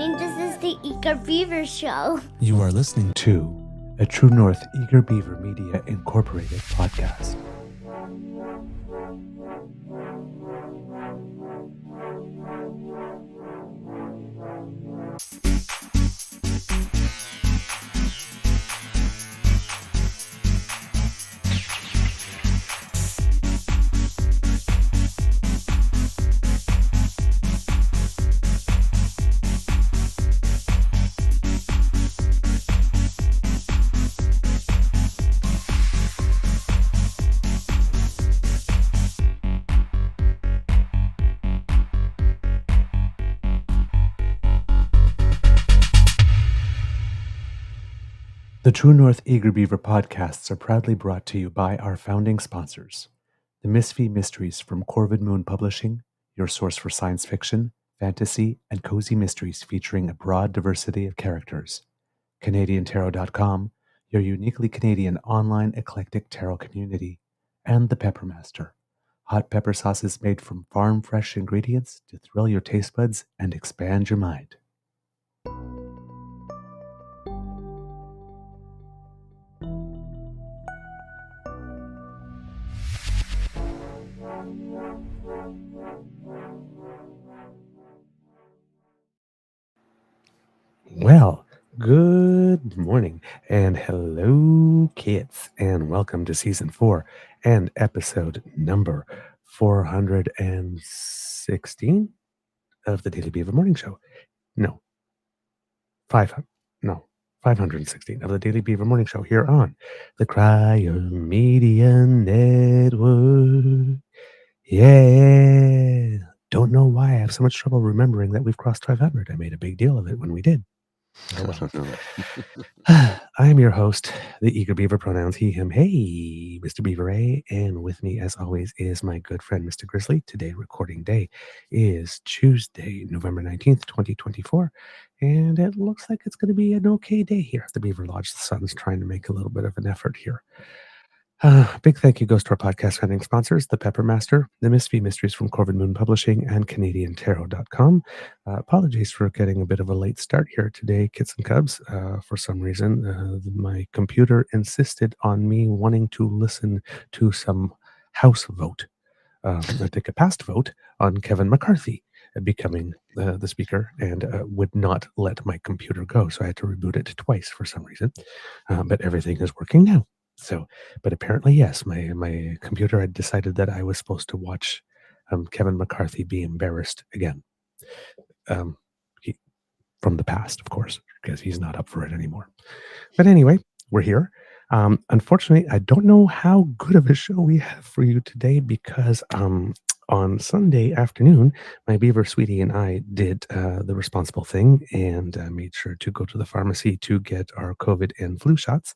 morning. This is the Eager Beaver Show. You are listening to a True North Eager Beaver Media Incorporated podcast. The True North Eager Beaver podcasts are proudly brought to you by our founding sponsors, the Misfit Mysteries from Corvid Moon Publishing, your source for science fiction, fantasy, and cozy mysteries featuring a broad diversity of characters, CanadianTarot.com, your uniquely Canadian online eclectic tarot community, and the Peppermaster, hot pepper sauces made from farm-fresh ingredients to thrill your taste buds and expand your mind. Well, good morning and hello, kids, and welcome to season 4 and episode number 416 of the Daily Beaver Morning Show. No, 516 of the Daily Beaver Morning Show here on the Crier Media Network. Yeah. Don't know why I have so much trouble remembering that we've crossed 500. I made a big deal of it when we did. Oh, well. I am your host, the Eager Beaver, pronouns he, him, hey, Mr. Beaver A. And with me, as always, is my good friend, Mr. Grizzly. Today, recording day is Tuesday, November 19th, 2024. And it looks like it's going to be an okay day here at the Beaver Lodge. The sun's trying to make a little bit of an effort here. Big thank you goes to our podcast founding sponsors, the Peppermaster, the Misfit Mysteries from Corvid Moon Publishing, and CanadianTarot.com. Apologies for getting a bit of a late start here today, kits and cubs. For some reason, my computer insisted on me wanting to listen to some House vote. I think a past vote on Kevin McCarthy becoming the speaker, and would not let my computer go, so I had to reboot it twice for some reason. But everything is working now. So, but apparently, yes, my computer had decided that I was supposed to watch Kevin McCarthy be embarrassed again. From the past, of course, because he's not up for it anymore. But anyway, we're here. Unfortunately, I don't know how good of a show we have for you today because on Sunday afternoon, my Beaver sweetie and I did the responsible thing and made sure to go to the pharmacy to get our COVID and flu shots.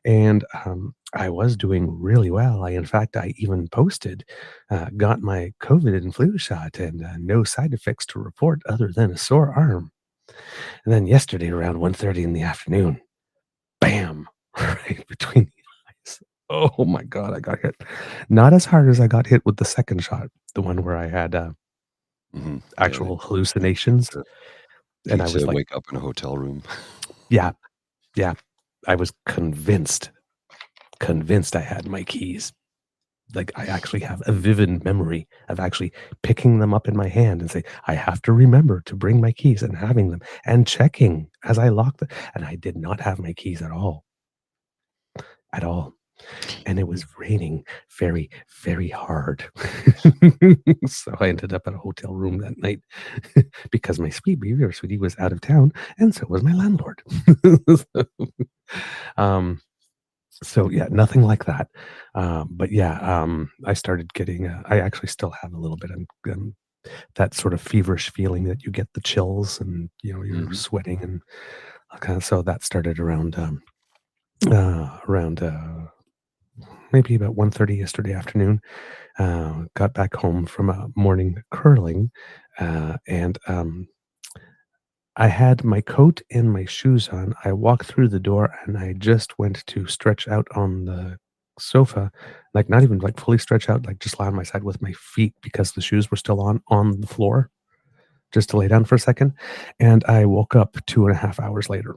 And I was doing really well. In fact, I even posted, got my COVID and flu shot and no side effects to report other than a sore arm. And then yesterday around 1:30 in the afternoon, bam, right between the eyes. Oh my God, I got hit. Not as hard as I got hit with the second shot, the one where I had actual hallucinations. And I was like, wake up in a hotel room. Yeah. I was convinced I had my keys. Like, I actually have a vivid memory of actually picking them up in my hand and say, I have to remember to bring my keys, and having them and checking as I locked them. And I did not have my keys at all. And it was raining very, very hard. So I ended up at a hotel room that night because my sweet Beaver sweetie was out of town, and so was my landlord. So yeah, nothing like that. But yeah, I started getting, I actually still have a little bit of that sort of feverish feeling that you get the chills and, you're sweating. And so that started around maybe about 1:30 yesterday afternoon. Got back home from a morning curling, and I had my coat and my shoes on. I walked through the door and I just went to stretch out on the sofa, like not even like fully stretch out, like just lie on my side with my feet because the shoes were still on the floor. just to lay down for a second. And I woke up 2.5 hours later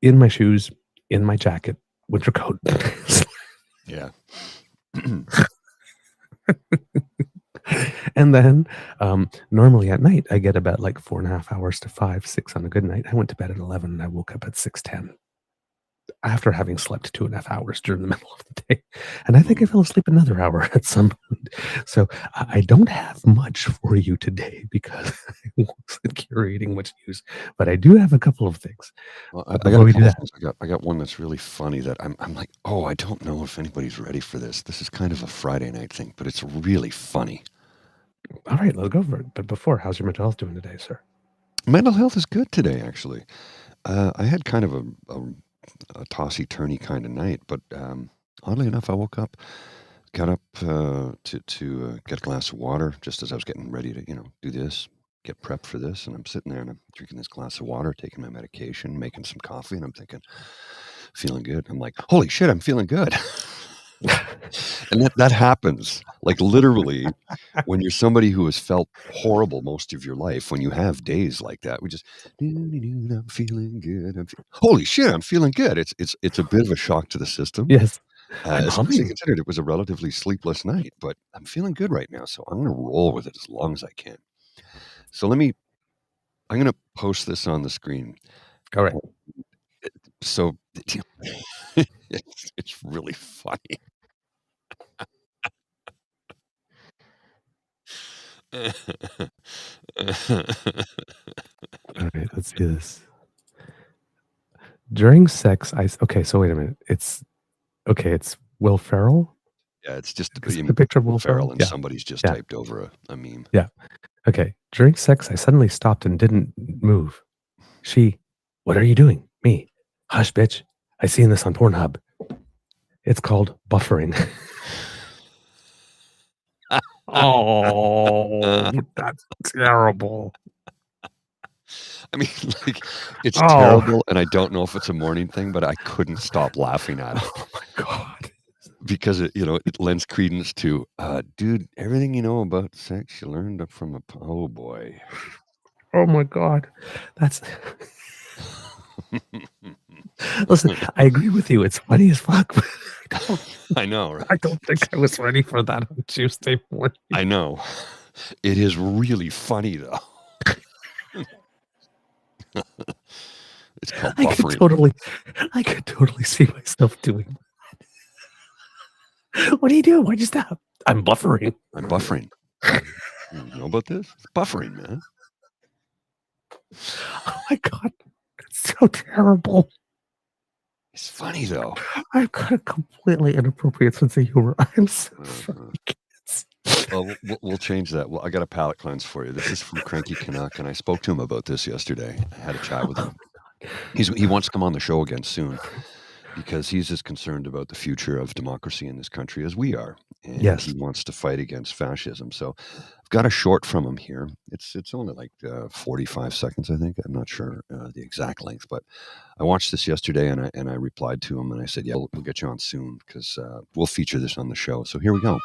in my shoes, in my jacket, winter coat. Yeah. And then normally at night, I get about like 4.5 hours to 5, 6 on a good night. I went to bed at 11 and I woke up at 6:10 after having slept 2.5 hours during the middle of the day. And I think I fell asleep another hour at some point. So I don't have much for you today because I wasn't curating much news, but I do have a couple of things. Well, Before we do that, I got one that's really funny that I'm like, oh, I don't know if anybody's ready for this. This is kind of a Friday night thing, but it's really funny. All right, let's go for it. But before, how's your mental health doing today, sir? Mental health is good today, actually. I had kind of a tossy-turny kind of night, but oddly enough, I woke up, got up to get a glass of water just as I was getting ready to, do this, get prepped for this, and I'm sitting there and I'm drinking this glass of water, taking my medication, making some coffee, and I'm thinking, feeling good. I'm like, holy shit, I'm feeling good. And that happens, like literally, when you're somebody who has felt horrible most of your life, when you have days like that, we just, I'm feeling good. Holy shit, I'm feeling good. It's a bit of a shock to the system. Yes. Especially considered it was a relatively sleepless night, but I'm feeling good right now, so I'm going to roll with it as long as I can. So I'm going to post this on the screen. All right. So it's really funny. All right, let's do this. During sex, okay, so wait a minute. It's Will Ferrell? Yeah, it's just the picture of Will Ferrell, and somebody's just typed over a meme. Yeah. Okay. During sex, I suddenly stopped and didn't move. She, what are you doing? Me, hush, bitch. I seen this on Pornhub. It's called buffering. Oh, that's terrible. I mean, like, it's terrible, and I don't know if it's a morning thing, but I couldn't stop laughing at it. Oh my God. Because it lends credence to, dude, everything you know about sex, you learned from oh boy. Oh my God. That's listen, I agree with you. It's funny as fuck. I know, right? I don't think I was ready for that on Tuesday morning. I know. It is really funny though. It's called buffering. I could totally see myself doing that. What are you doing? Why'd you stop? I'm buffering. I'm buffering. You know about this? It's buffering, man. Oh my God. It's so terrible. It's funny though. I've got a completely inappropriate sense of humor. I'm so sorry. Well, we'll change that. Well, I got a palate cleanse for you. This is from Cranky Canuck, and I spoke to him about this yesterday. I had a chat with him. He wants to come on the show again soon because he's as concerned about the future of democracy in this country as we are. And he wants to fight against fascism. So I've got a short from him here. It's only like 45 seconds, I think. I'm not sure the exact length, but I watched this yesterday and I replied to him and I said, yeah, we'll get you on soon because we'll feature this on the show. So here we go.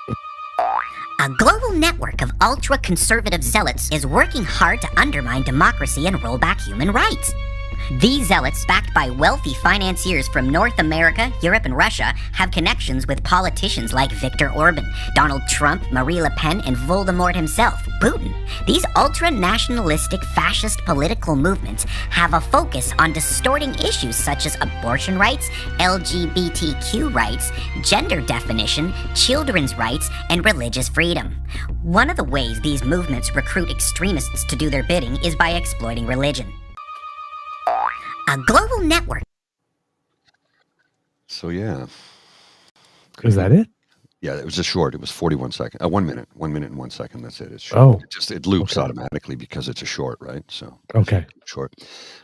A global network of ultra-conservative zealots is working hard to undermine democracy and roll back human rights. These zealots, backed by wealthy financiers from North America, Europe, and Russia, have connections with politicians like Viktor Orban, Donald Trump, Marie Le Pen, and Voldemort himself, Putin. These ultra-nationalistic fascist political movements have a focus on distorting issues such as abortion rights, LGBTQ rights, gender definition, children's rights, and religious freedom. One of the ways these movements recruit extremists to do their bidding is by exploiting religion. A global network. So yeah. Is that it? Yeah, it was just short. It was 41 seconds. 1 minute. 1 minute and 1 second. That's it. It's short. It loops automatically because it's a short, right? So short.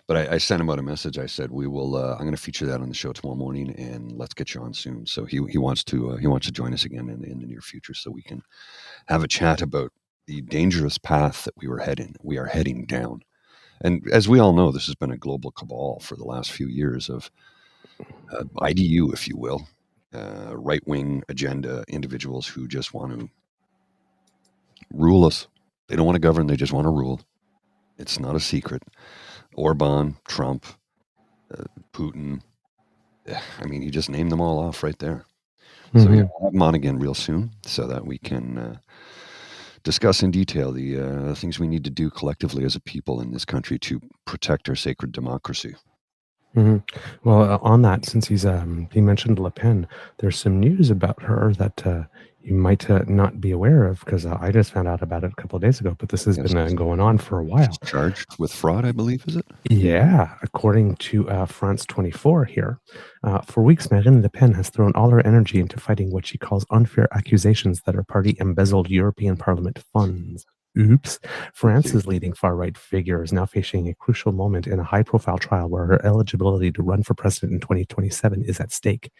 But I sent him out a message. I said we will. I'm going to feature that on the show tomorrow morning, and let's get you on soon. So he wants to join us again in the near future, so we can have a chat about the dangerous path that we are heading down. And as we all know, this has been a global cabal for the last few years of IDU, if you will, right-wing agenda individuals who just want to rule us They don't want to govern, they just want to rule. It's not a secret. Orban, Trump, Putin. I mean, you just named them all off right there. So Mhm. yeah, I'll have them on again real soon so that we can discuss in detail the things we need to do collectively as a people in this country to protect our sacred democracy. Mhm. Well, on that, since he mentioned Le Pen, there's some news about her that you might not be aware of because I just found out about it a couple of days ago. But this has Yes, been going on for a she's while. charged with fraud, I believe, is it? Yeah, according to France 24 here, for weeks, Marine Le Pen has thrown all her energy into fighting what she calls unfair accusations that her party embezzled European Parliament funds. Oops. France's leading far-right figure is now facing a crucial moment in a high-profile trial where her eligibility to run for president in 2027 is at stake.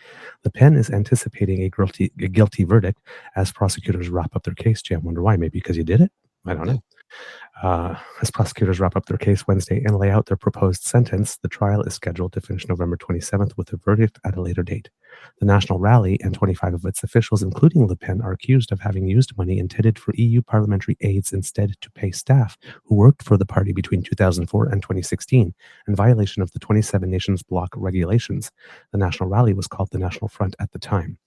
Le Pen is anticipating a guilty verdict as prosecutors wrap up their case. Gee, I wonder why. Maybe because you did it? I don't know. As prosecutors wrap up their case Wednesday and lay out their proposed sentence, the trial is scheduled to finish November 27th with a verdict at a later date. The National Rally and 25 of its officials, including Le Pen, are accused of having used money intended for EU parliamentary aids instead to pay staff who worked for the party between 2004 and 2016, in violation of the 27 Nations bloc regulations. The National Rally was called the National Front at the time.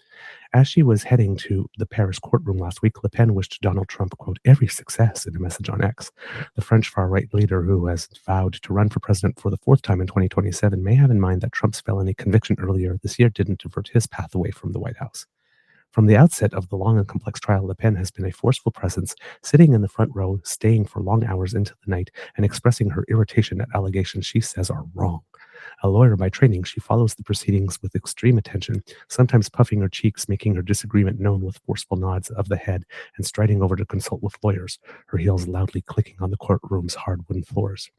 As she was heading to the Paris courtroom last week, Le Pen wished Donald Trump, quote, every success in a message on X. The French far-right leader, who has vowed to run for president for the fourth time in 2027, may have in mind that Trump's felony conviction earlier this year didn't divert his path away from the White House. From the outset of the long and complex trial, Le Pen has been a forceful presence, sitting in the front row, staying for long hours into the night, and expressing her irritation at allegations she says are wrong. A lawyer by training, she follows the proceedings with extreme attention, sometimes puffing her cheeks, making her disagreement known with forceful nods of the head, and striding over to consult with lawyers, her heels loudly clicking on the courtroom's hard wooden floors.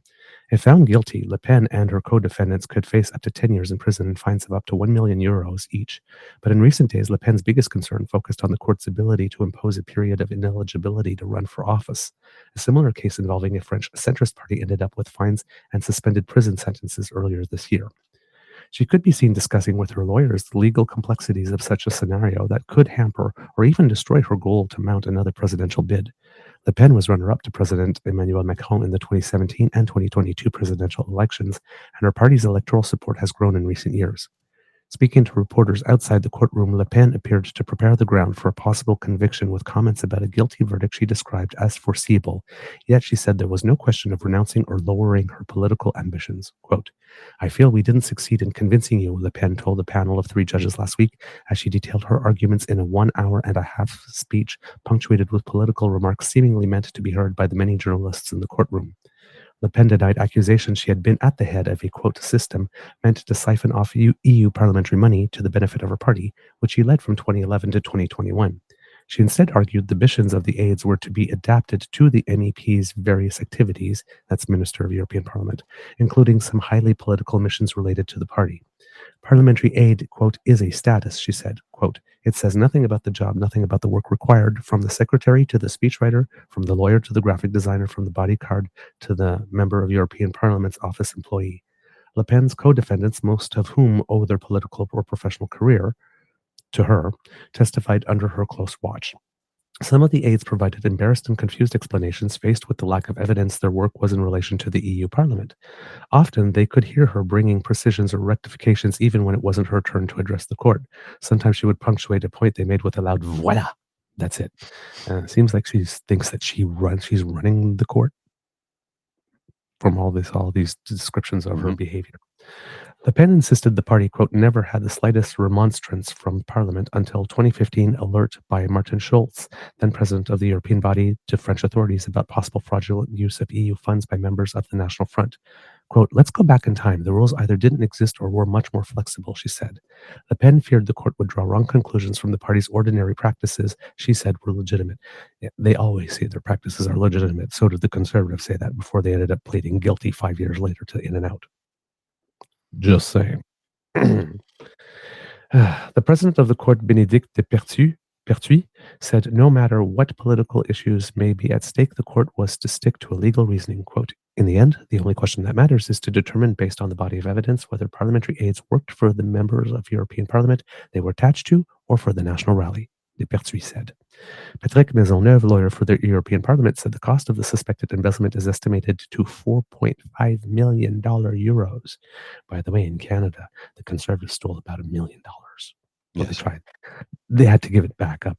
If found guilty, Le Pen and her co-defendants could face up to 10 years in prison and fines of up to €1 million each. But in recent days, Le Pen's biggest concern focused on the court's ability to impose a period of ineligibility to run for office. A similar case involving a French centrist party ended up with fines and suspended prison sentences earlier this year. She could be seen discussing with her lawyers the legal complexities of such a scenario that could hamper or even destroy her goal to mount another presidential bid. Le Pen was runner-up to President Emmanuel Macron in the 2017 and 2022 presidential elections, and her party's electoral support has grown in recent years. Speaking to reporters outside the courtroom, Le Pen appeared to prepare the ground for a possible conviction with comments about a guilty verdict she described as foreseeable, yet she said there was no question of renouncing or lowering her political ambitions. Quote, I feel we didn't succeed in convincing you, Le Pen told a panel of 3 judges last week as she detailed her arguments in a 1.5-hour speech punctuated with political remarks seemingly meant to be heard by the many journalists in the courtroom. Le Pen denied accusations she had been at the head of a, quote, system meant to siphon off EU parliamentary money to the benefit of her party, which she led from 2011 to 2021. She instead argued the missions of the aids were to be adapted to the MEP's various activities, that's Minister of European Parliament, including some highly political missions related to the party. Parliamentary aid, quote, is a status, she said, quote, it says nothing about the job, nothing about the work required, from the secretary to the speechwriter, from the lawyer to the graphic designer, from the bodyguard to the member of European Parliament's office employee. Le Pen's co-defendants, most of whom owe their political or professional career to her, testified under her close watch. Some of the aides provided embarrassed and confused explanations faced with the lack of evidence their work was in relation to the EU Parliament. Often, they could hear her bringing precisions or rectifications even when it wasn't her turn to address the court. Sometimes she would punctuate a point they made with a loud "Voilà!" That's it. Seems like she thinks that she's running the court from all these descriptions of her behavior. Le Pen insisted the party, quote, never had the slightest remonstrance from Parliament until 2015 alert by Martin Schulz, then president of the European body, to French authorities about possible fraudulent use of EU funds by members of the National Front. Quote, let's go back in time. The rules either didn't exist or were much more flexible, she said. Le Pen feared the court would draw wrong conclusions from the party's ordinary practices, she said were legitimate. Yeah, they always say their practices are legitimate. So did the Conservatives say that before they ended up pleading guilty 5 years later to in and out. Just saying. The president of the court, Bénédicte de Pertuis, said no matter what political issues may be at stake, the court was to stick to a legal reasoning. Quote, in the end, the only question that matters is to determine, based on the body of evidence, whether parliamentary aids worked for the members of European Parliament they were attached to or for the National Rally. Pertuis said. Patrick Maisonneuve, lawyer for the European Parliament, said the cost of the suspected embezzlement is estimated to $4.5 million euros. By the way, in Canada, the Conservatives stole about $1 million. Well, Yes. they tried. They had to give it back up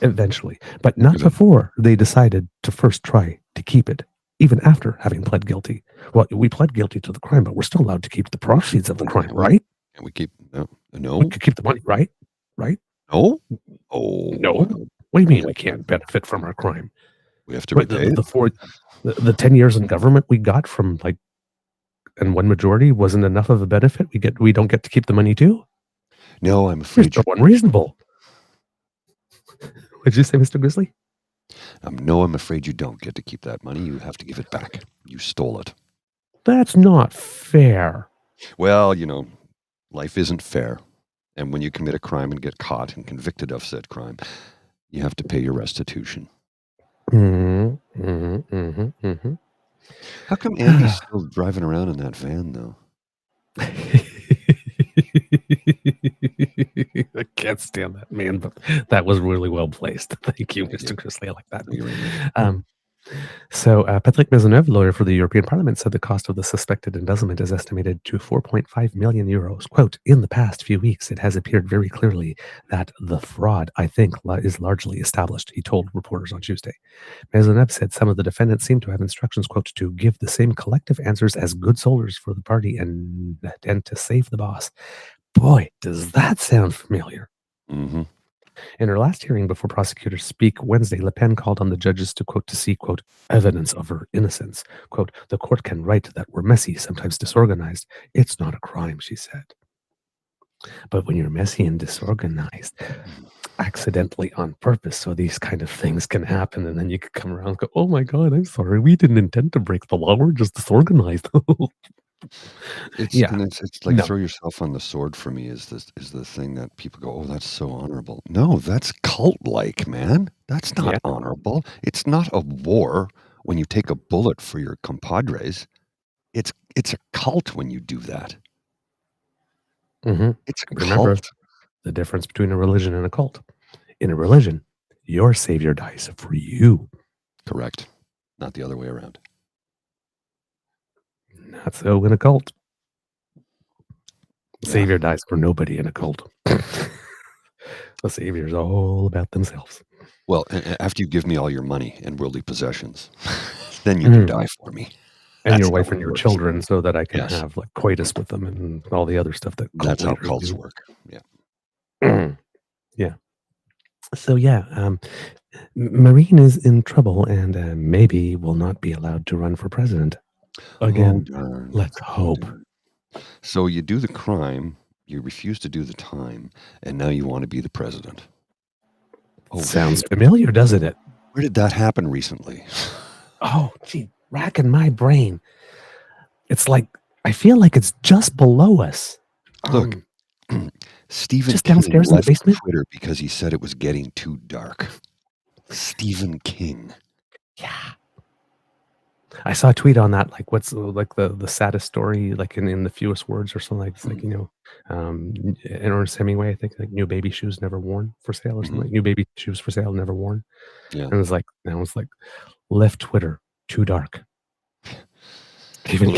eventually, but not before they decided to first try to keep it, even after having pled guilty. Well, we pled guilty to the crime, but we're still allowed to keep the proceeds of the crime, right? And we keep no. We could keep the money, right? Right? No. Oh No. What do you mean we can't benefit from our crime? We have to Right, repay it. the 10 years in government we got from and one majority wasn't enough of a benefit. We don't get to keep the money too. No, I'm afraid You're so unreasonable. What did you say, Mr. Grizzly? No, I'm afraid you don't get to keep that money. You have to give it back. You stole it. That's not fair. Well, life isn't fair. And when you commit a crime and get caught and convicted of said crime, you have to pay your restitution. How come Andy's still driving around in that van, though? I can't stand that man, but that was really well placed. Thank you, Mr. Grizzly. I like that. So Patrick Maisonneuve, lawyer for the European Parliament, said the cost of the suspected embezzlement is estimated to 4.5 million euros. Quote, in the past few weeks, it has appeared very clearly that the fraud, I think, is largely established, he told reporters on Tuesday. Maisonneuve said some of the defendants seem to have instructions, quote, to give the same collective answers as good soldiers for the party and to save the boss. Boy, does that sound familiar. Mm-hmm. In her last hearing before prosecutors speak Wednesday, Le Pen called on the judges to, quote, to see, quote, evidence of her innocence. Quote, the court can write that we're messy, sometimes disorganized. It's not a crime, she said. But when you're messy and disorganized, accidentally on purpose, so these kind of things can happen, and then you could come around and go, oh my God, I'm sorry, we didn't intend to break the law, we're just disorganized. It's like throw yourself on the sword for me is the thing that people go, oh, that's so honorable. No, that's cult-like, man. That's not honorable. It's not a war when you take a bullet for your compadres. It's a cult when you do that. Mm-hmm. It's a Remember cult. The difference between a religion and a cult. In a religion, your savior dies for you. Correct. Not the other way around. Not so in a cult. Savior dies for nobody in a cult. The savior's all about themselves. Well, after you give me all your money and worldly possessions, then you can die for me. And That's your wife how and it your works. children, so that I can have coitus with them and all the other stuff that That's how leaders cults do. work. Yeah. Yeah. So Marine is in trouble and maybe will not be allowed to run for president. Again, let's hope. So you do the crime, you refuse to do the time, and now you want to be the president. Oh, sounds familiar, doesn't it? Where did that happen recently? Oh, gee, racking my brain. It's like, I feel like it's just below us. Look, Stephen just King downstairs in the left basement? Twitter because he said it was getting too dark. Stephen King. Yeah. I saw a tweet on that, like what's like the saddest story, like in the fewest words or something like, it's like, Ernest Hemingway, I think, like new baby shoes never worn for sale or something, like new baby shoes for sale never worn. Yeah. And it was like left Twitter too dark. Well,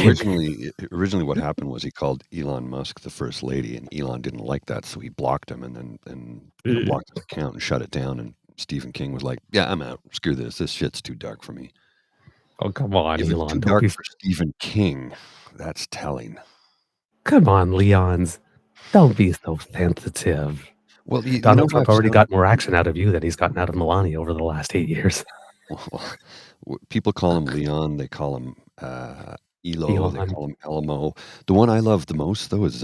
originally what happened was he called Elon Musk the first lady, and Elon didn't like that, so he blocked him and blocked his account and shut it down. And Stephen King was like, yeah, I'm out. Screw this. This shit's too dark for me. Oh, come on, If Elon. it's too dark for Stephen King, that's telling. Come on, Leons. Don't be so sensitive. Well, Donald Trump already got more action out of you than he's gotten out of Melania over the last 8 years. Well, people call him Leon. They call him Elo. They call him Elmo. The one I love the most, though, is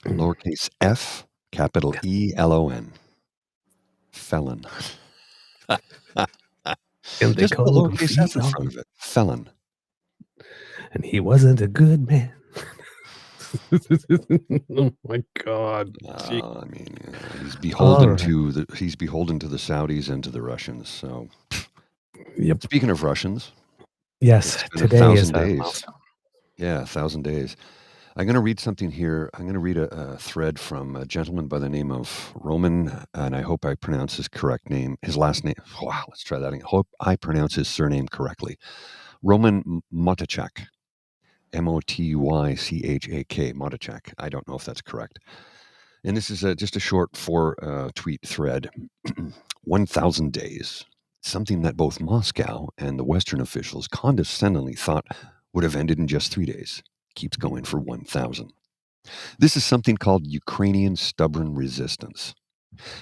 lowercase f, capital E-L-O-N. Felon. And they just call put him lowercase f in front of it. Felon. And he wasn't a good man. Oh my God! I mean, he's beholden to the Saudis and to the Russians. So, yep. Speaking of Russians, yes, today is 1,000 days. Yeah, 1,000 days. I'm going to read something here. I'm going to read a thread from a gentleman by the name of Roman, and I hope I pronounce his correct name. His last name. Wow, let's try that again. Hope I pronounce his surname correctly. Roman Motychak. Motychak. Motychak. I don't know if that's correct. And this is just a short 4-tweet thread. 1,000 days. Something that both Moscow and the Western officials condescendingly thought would have ended in just 3 days. Keeps going for 1,000. This is something called Ukrainian stubborn resistance.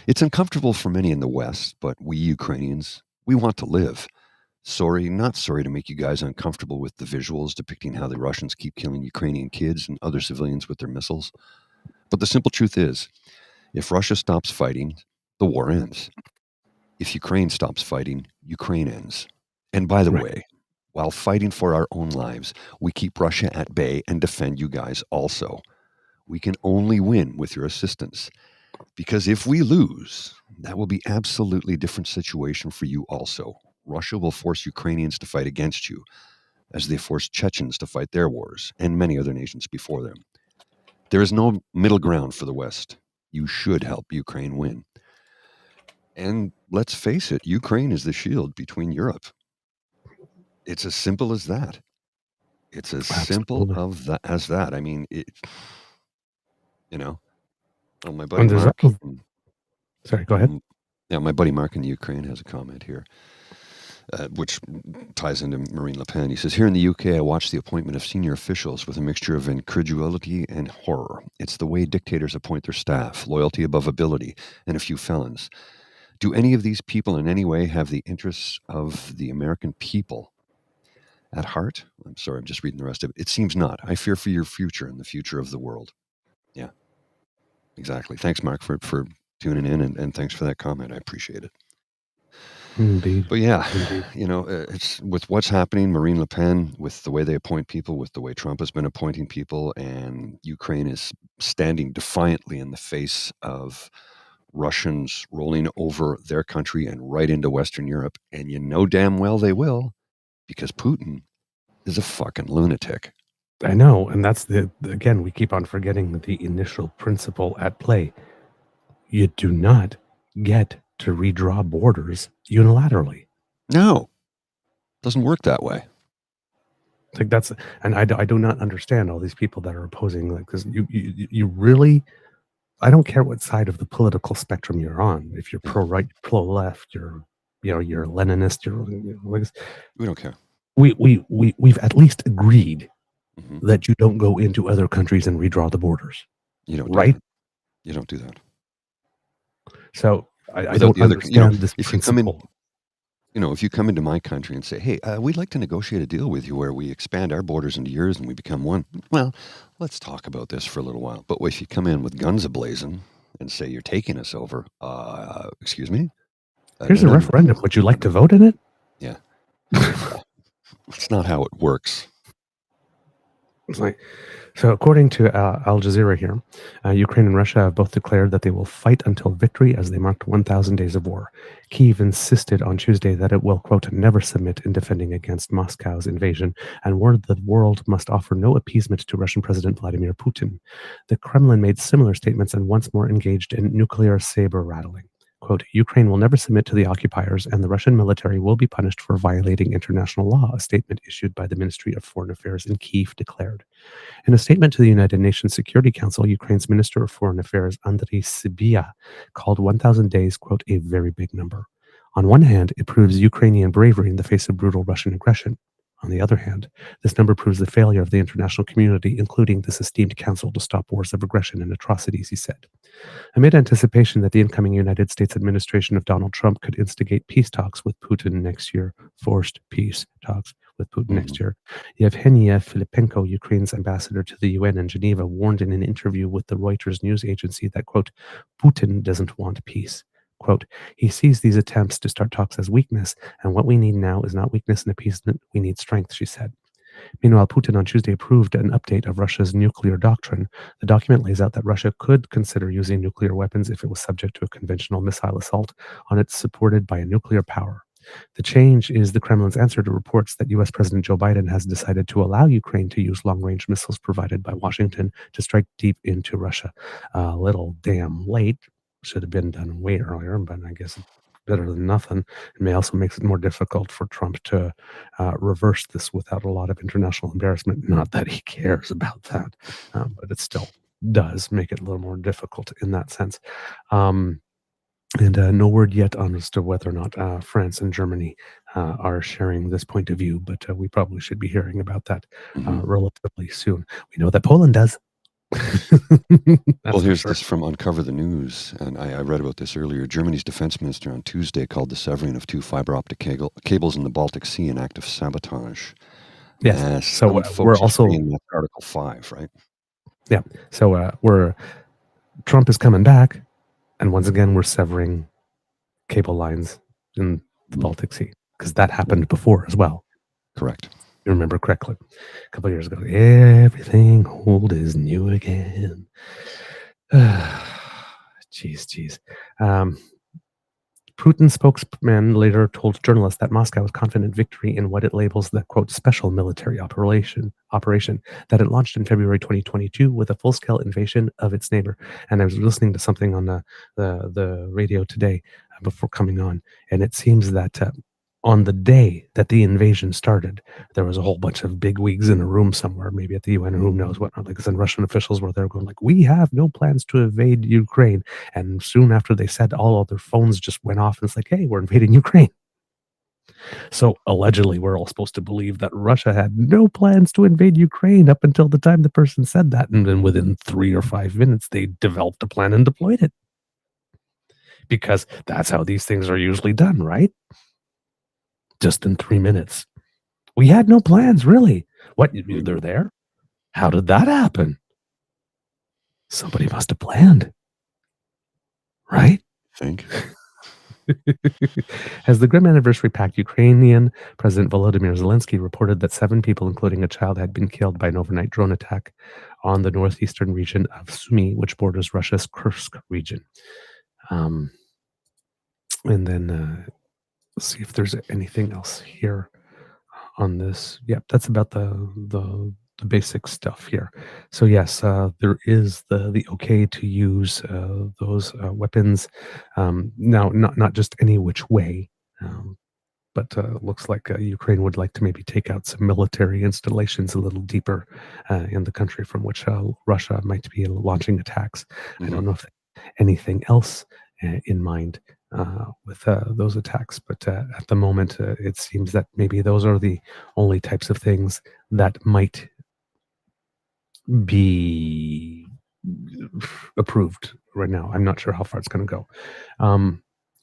It's uncomfortable for many in the West, but we Ukrainians, we want to live. Not sorry to make you guys uncomfortable with the visuals depicting how the Russians keep killing Ukrainian kids and other civilians with their missiles. But the simple truth is, if Russia stops fighting, the war ends. If Ukraine stops fighting, Ukraine ends. And by the way, while fighting for our own lives, we keep Russia at bay and defend you guys also. We can only win with your assistance. Because if we lose, that will be absolutely different situation for you also. Russia will force Ukrainians to fight against you, as they forced Chechens to fight their wars, and many other nations before them. There is no middle ground for the West. You should help Ukraine win. And let's face it, Ukraine is the shield between Europe. It's as simple as that. It's as simple as that. I mean, my buddy Mark. Sorry, go ahead. Yeah, my buddy Mark in the Ukraine has a comment here, which ties into Marine Le Pen. He says, here in the UK, I watched the appointment of senior officials with a mixture of incredulity and horror. It's the way dictators appoint their staff, loyalty above ability, and a few felons. Do any of these people in any way have the interests of the American people at heart? I'm sorry, I'm just reading the rest of it. It seems not. I fear for your future and the future of the world. Yeah, exactly. Thanks, Mark, for tuning in, and thanks for that comment. I appreciate it. Indeed. But yeah, it's with what's happening, Marine Le Pen, with the way they appoint people, with the way Trump has been appointing people, and Ukraine is standing defiantly in the face of Russians rolling over their country and right into Western Europe. And you know damn well they will, because Putin is a fucking lunatic. I know. And that's again, we keep on forgetting the initial principle at play. You do not get to redraw borders unilaterally. No, doesn't work that way. Like and I do not understand all these people that are opposing, like, because you really, I don't care what side of the political spectrum you're on. If you're pro-right, pro-left, you're Leninist, we don't care. We've at least agreed that you don't go into other countries and redraw the borders. You don't, right? You don't do that. So I don't understand this principle. If you come into my country and say, hey, we'd like to negotiate a deal with you where we expand our borders into yours and we become one. Well, let's talk about this for a little while. But if you come in with guns ablazing and say you're taking us over, excuse me? Here's a referendum. Would you like to vote in it? Yeah. That's not how it works. It's like, so according to Al Jazeera here, Ukraine and Russia have both declared that they will fight until victory as they marked 1,000 days of war. Kyiv insisted on Tuesday that it will, quote, never submit in defending against Moscow's invasion, and warned the world must offer no appeasement to Russian President Vladimir Putin. The Kremlin made similar statements and once more engaged in nuclear saber rattling. Quote, Ukraine will never submit to the occupiers, and the Russian military will be punished for violating international law, a statement issued by the Ministry of Foreign Affairs in Kyiv declared. In a statement to the United Nations Security Council, Ukraine's Minister of Foreign Affairs, Andriy Sybiha, called 1,000 days, quote, a very big number. On one hand, it proves Ukrainian bravery in the face of brutal Russian aggression. On the other hand, this number proves the failure of the international community, including this esteemed council, to stop wars of aggression and atrocities, he said. Amid anticipation that the incoming United States administration of Donald Trump could instigate peace talks with Putin next year, forced peace talks with Putin next year, Yevhenia Filipenko, Ukraine's ambassador to the UN in Geneva, warned in an interview with the Reuters news agency that, quote, Putin doesn't want peace. Quote, he sees these attempts to start talks as weakness, and what we need now is not weakness and appeasement, we need strength, she said. Meanwhile, Putin on Tuesday approved an update of Russia's nuclear doctrine. The document lays out that Russia could consider using nuclear weapons if it was subject to a conventional missile assault on it supported by a nuclear power. The change is the Kremlin's answer to reports that U.S. President Joe Biden has decided to allow Ukraine to use long-range missiles provided by Washington to strike deep into Russia. A little damn late. Should have been done way earlier, but I guess better than nothing. It may also makes it more difficult for Trump to reverse this without a lot of international embarrassment. Not that he cares about that, but it still does make it a little more difficult in that sense. And no word yet on as to whether or not France and Germany are sharing this point of view, but we probably should be hearing about that relatively soon. We know that Poland does. Well, here's this from Uncover the News, and I read about this earlier. Germany's defense minister on Tuesday called the severing of 2 fiber optic cables in the Baltic Sea an act of sabotage. Yes. So we're also in Article 5, right? Yeah. So Trump is coming back, and once again we're severing cable lines in the Baltic Sea because that happened before as well. Correct. You remember correctly. A couple of years ago, everything old is new again. Jeez. Putin's spokesman later told journalists that Moscow is confident victory in what it labels the, quote, special military operation that it launched in February 2022 with a full-scale invasion of its neighbor. And I was listening to something on the radio today before coming on, and it seems that on the day that the invasion started, there was a whole bunch of bigwigs in a room somewhere, maybe at the UN, or who knows what, because then Russian officials were there going like, we have no plans to invade Ukraine. And soon after they said, all of their phones just went off and it's like, hey, we're invading Ukraine. So allegedly, we're all supposed to believe that Russia had no plans to invade Ukraine up until the time the person said that. And then within 3 or 5 minutes, they developed a plan and deployed it. Because that's how these things are usually done, right? Just in 3 minutes. We had no plans, really. What? They're there? How did that happen? Somebody must have planned. Right? Think. As the grim anniversary packed, Ukrainian President Volodymyr Zelensky reported that 7 people, including a child, had been killed by an overnight drone attack on the northeastern region of Sumy, which borders Russia's Kursk region. And then let's see if there's anything else here on this. Yep, that's about the basic stuff here. So yes, there is the okay to use those weapons. Now, not just any which way, but looks like Ukraine would like to maybe take out some military installations a little deeper in the country from which Russia might be launching attacks. I don't know if anything else in mind with those attacks, but at the moment it seems that maybe those are the only types of things that might be approved right now. I'm not sure how far it's going to go.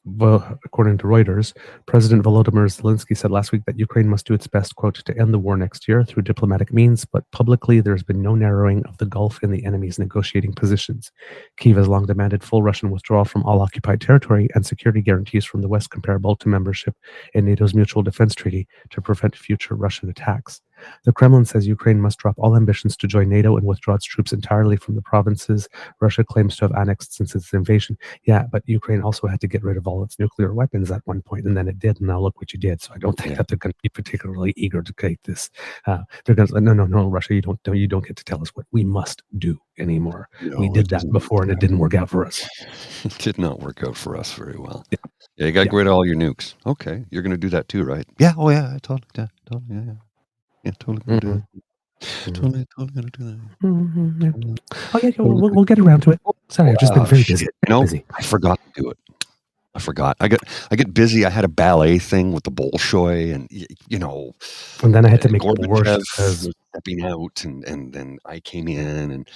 Well, according to Reuters, President Volodymyr Zelensky said last week that Ukraine must do its best, quote, to end the war next year through diplomatic means, but publicly there's been no narrowing of the gulf in the enemy's negotiating positions. Kyiv has long demanded full Russian withdrawal from all occupied territory and security guarantees from the West comparable to membership in NATO's Mutual Defense Treaty to prevent future Russian attacks. The Kremlin says Ukraine must drop all ambitions to join NATO and withdraw its troops entirely from the provinces Russia claims to have annexed since its invasion. Yeah, but Ukraine also had to get rid of all its nuclear weapons at one point, and then it did, and now look what you did. So I don't think that they're going to be particularly eager to take this. They're going to say, no, Russia, you don't get to tell us what we must do anymore. No, we did that before, and it didn't work out for us. It did not work out for us very well. Yeah, you got to get rid of all your nukes. Okay, you're going to do that too, right? Yeah, I totally, yeah. Yeah, totally gonna do it. Totally gonna do that. Oh yeah, we'll get around to it. Sorry, I've just been very busy. I forgot to do it. I forgot. I get busy. I had a ballet thing with the Bolshoi, and and then I had to make it worse because stepping out, and then I came in, and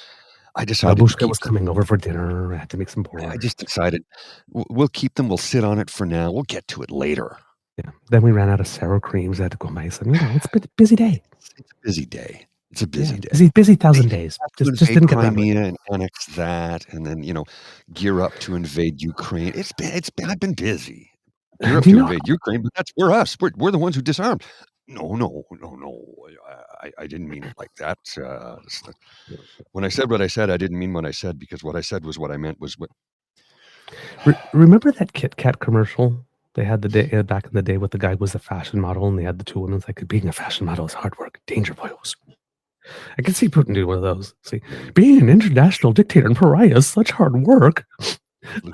I decided Babushka was coming over for dinner. I had to make some borscht. I just decided we'll keep them. We'll sit on it for now. We'll get to it later. Yeah. Then we ran out of sour creams. I had to go buy some. It's a busy day. It's a busy day. It's a busy day. Busy 1,000 days. Just didn't get Crimea and annex that, and then gear up to invade Ukraine. I've been busy. Gear up to invade Ukraine, but we're us. We're the ones who disarmed. No. I didn't mean it like that. When I said what I said, I didn't mean what I said, because what I said was what I meant was what. Remember that Kit Kat commercial They had the day back in the day with the guy was a fashion model, and they had the two women. It's like being a fashion model is hard work, danger boils. I can see Putin do one of those. See, being an international dictator and pariah is such hard work.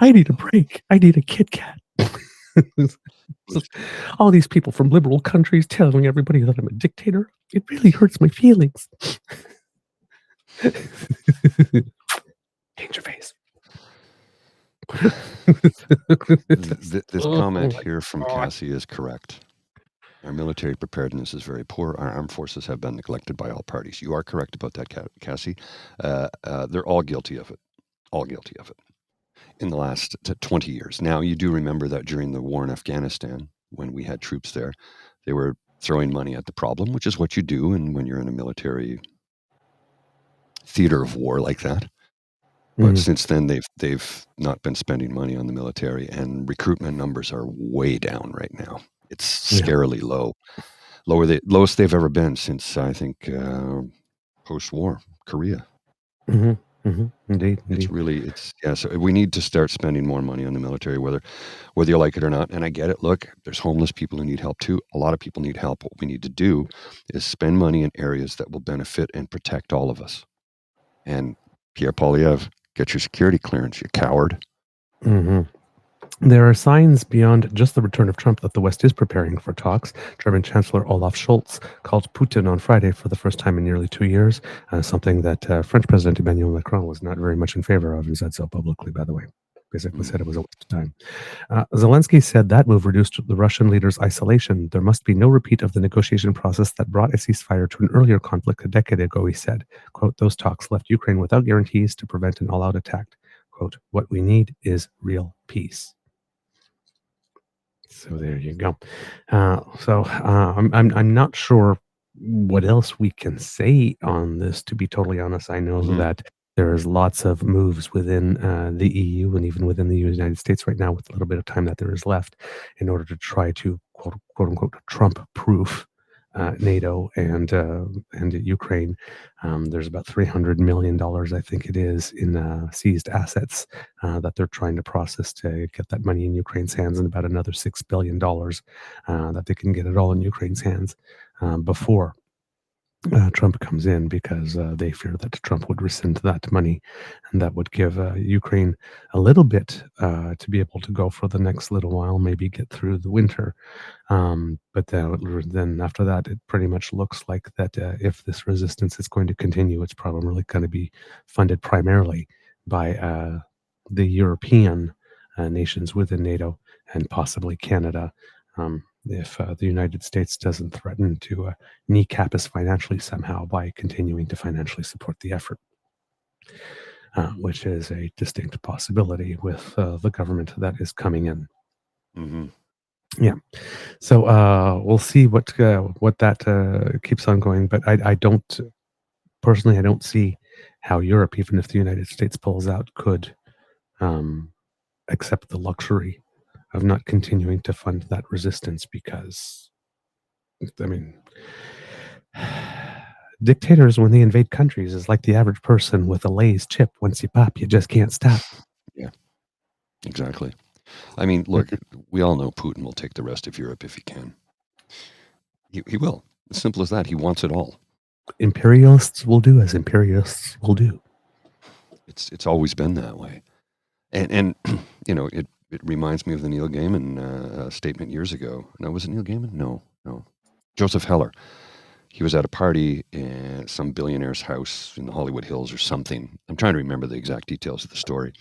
I need a break. I need a Kit Kat. All these people from liberal countries telling everybody that I'm a dictator. It really hurts my feelings. Danger face. This comment here from Cassie is correct. Our military preparedness is very poor. Our armed forces have been neglected by all parties. You are correct about that, Cassie. They're all guilty of it. All guilty of it. In the last 20 years. Now, you do remember that during the war in Afghanistan, when we had troops there, they were throwing money at the problem, which is what you do and when you're in a military theater of war like that. But since then, they've not been spending money on the military, and recruitment numbers are way down right now. It's scarily low, lowest they've ever been since I think post-war Korea. Indeed. So we need to start spending more money on the military, whether you like it or not. And I get it. Look, there's homeless people who need help too. A lot of people need help. What we need to do is spend money in areas that will benefit and protect all of us. And Pierre Poilievre, get your security clearance, you coward. There are signs beyond just the return of Trump that the West is preparing for talks. German Chancellor Olaf Scholz called Putin on Friday for the first time in nearly 2 years, something that French President Emmanuel Macron was not very much in favor of. He said so publicly, by the way. Basically said it was a waste of time. Zelensky said that move reduced the Russian leader's isolation. There must be no repeat of the negotiation process that brought a ceasefire to an earlier conflict a decade ago, he said. Quote, those talks left Ukraine without guarantees to prevent an all-out attack. Quote, what we need is real peace. So there you go. I'm not sure what else we can say on this, to be totally honest. I know that there's lots of moves within the EU and even within the United States right now, with a little bit of time that there is left, in order to try to quote unquote Trump-proof NATO and Ukraine. There's about $300 million, I think it is, in seized assets that they're trying to process to get that money in Ukraine's hands, and about another $6 billion that they can get it all in Ukraine's hands before Trump comes in, because they fear that Trump would rescind that money, and that would give Ukraine a little bit to be able to go for the next little while, maybe get through the winter. But then after that, it pretty much looks like that if this resistance is going to continue, it's probably going to be funded primarily by the European nations within NATO and possibly Canada. If the United States doesn't threaten to kneecap us financially somehow by continuing to financially support the effort, which is a distinct possibility with the government that is coming in. Yeah, so we'll see what that keeps on going. But I don't see how Europe, even if the United States pulls out, could accept the luxury of not continuing to fund that resistance, because, I mean, dictators, when they invade countries, is like the average person with a Lay's chip. Once you pop, you just can't stop. Yeah, exactly. I mean, look, we all know Putin will take the rest of Europe if he can. He will. As simple as that. He wants it all. Imperialists will do as imperialists will do. It's always been that way. And you know, it reminds me of the Neil Gaiman statement years ago. No, was it Neil Gaiman? No. Joseph Heller. He was at a party in some billionaire's house in the Hollywood Hills or something. I'm trying to remember the exact details of the story.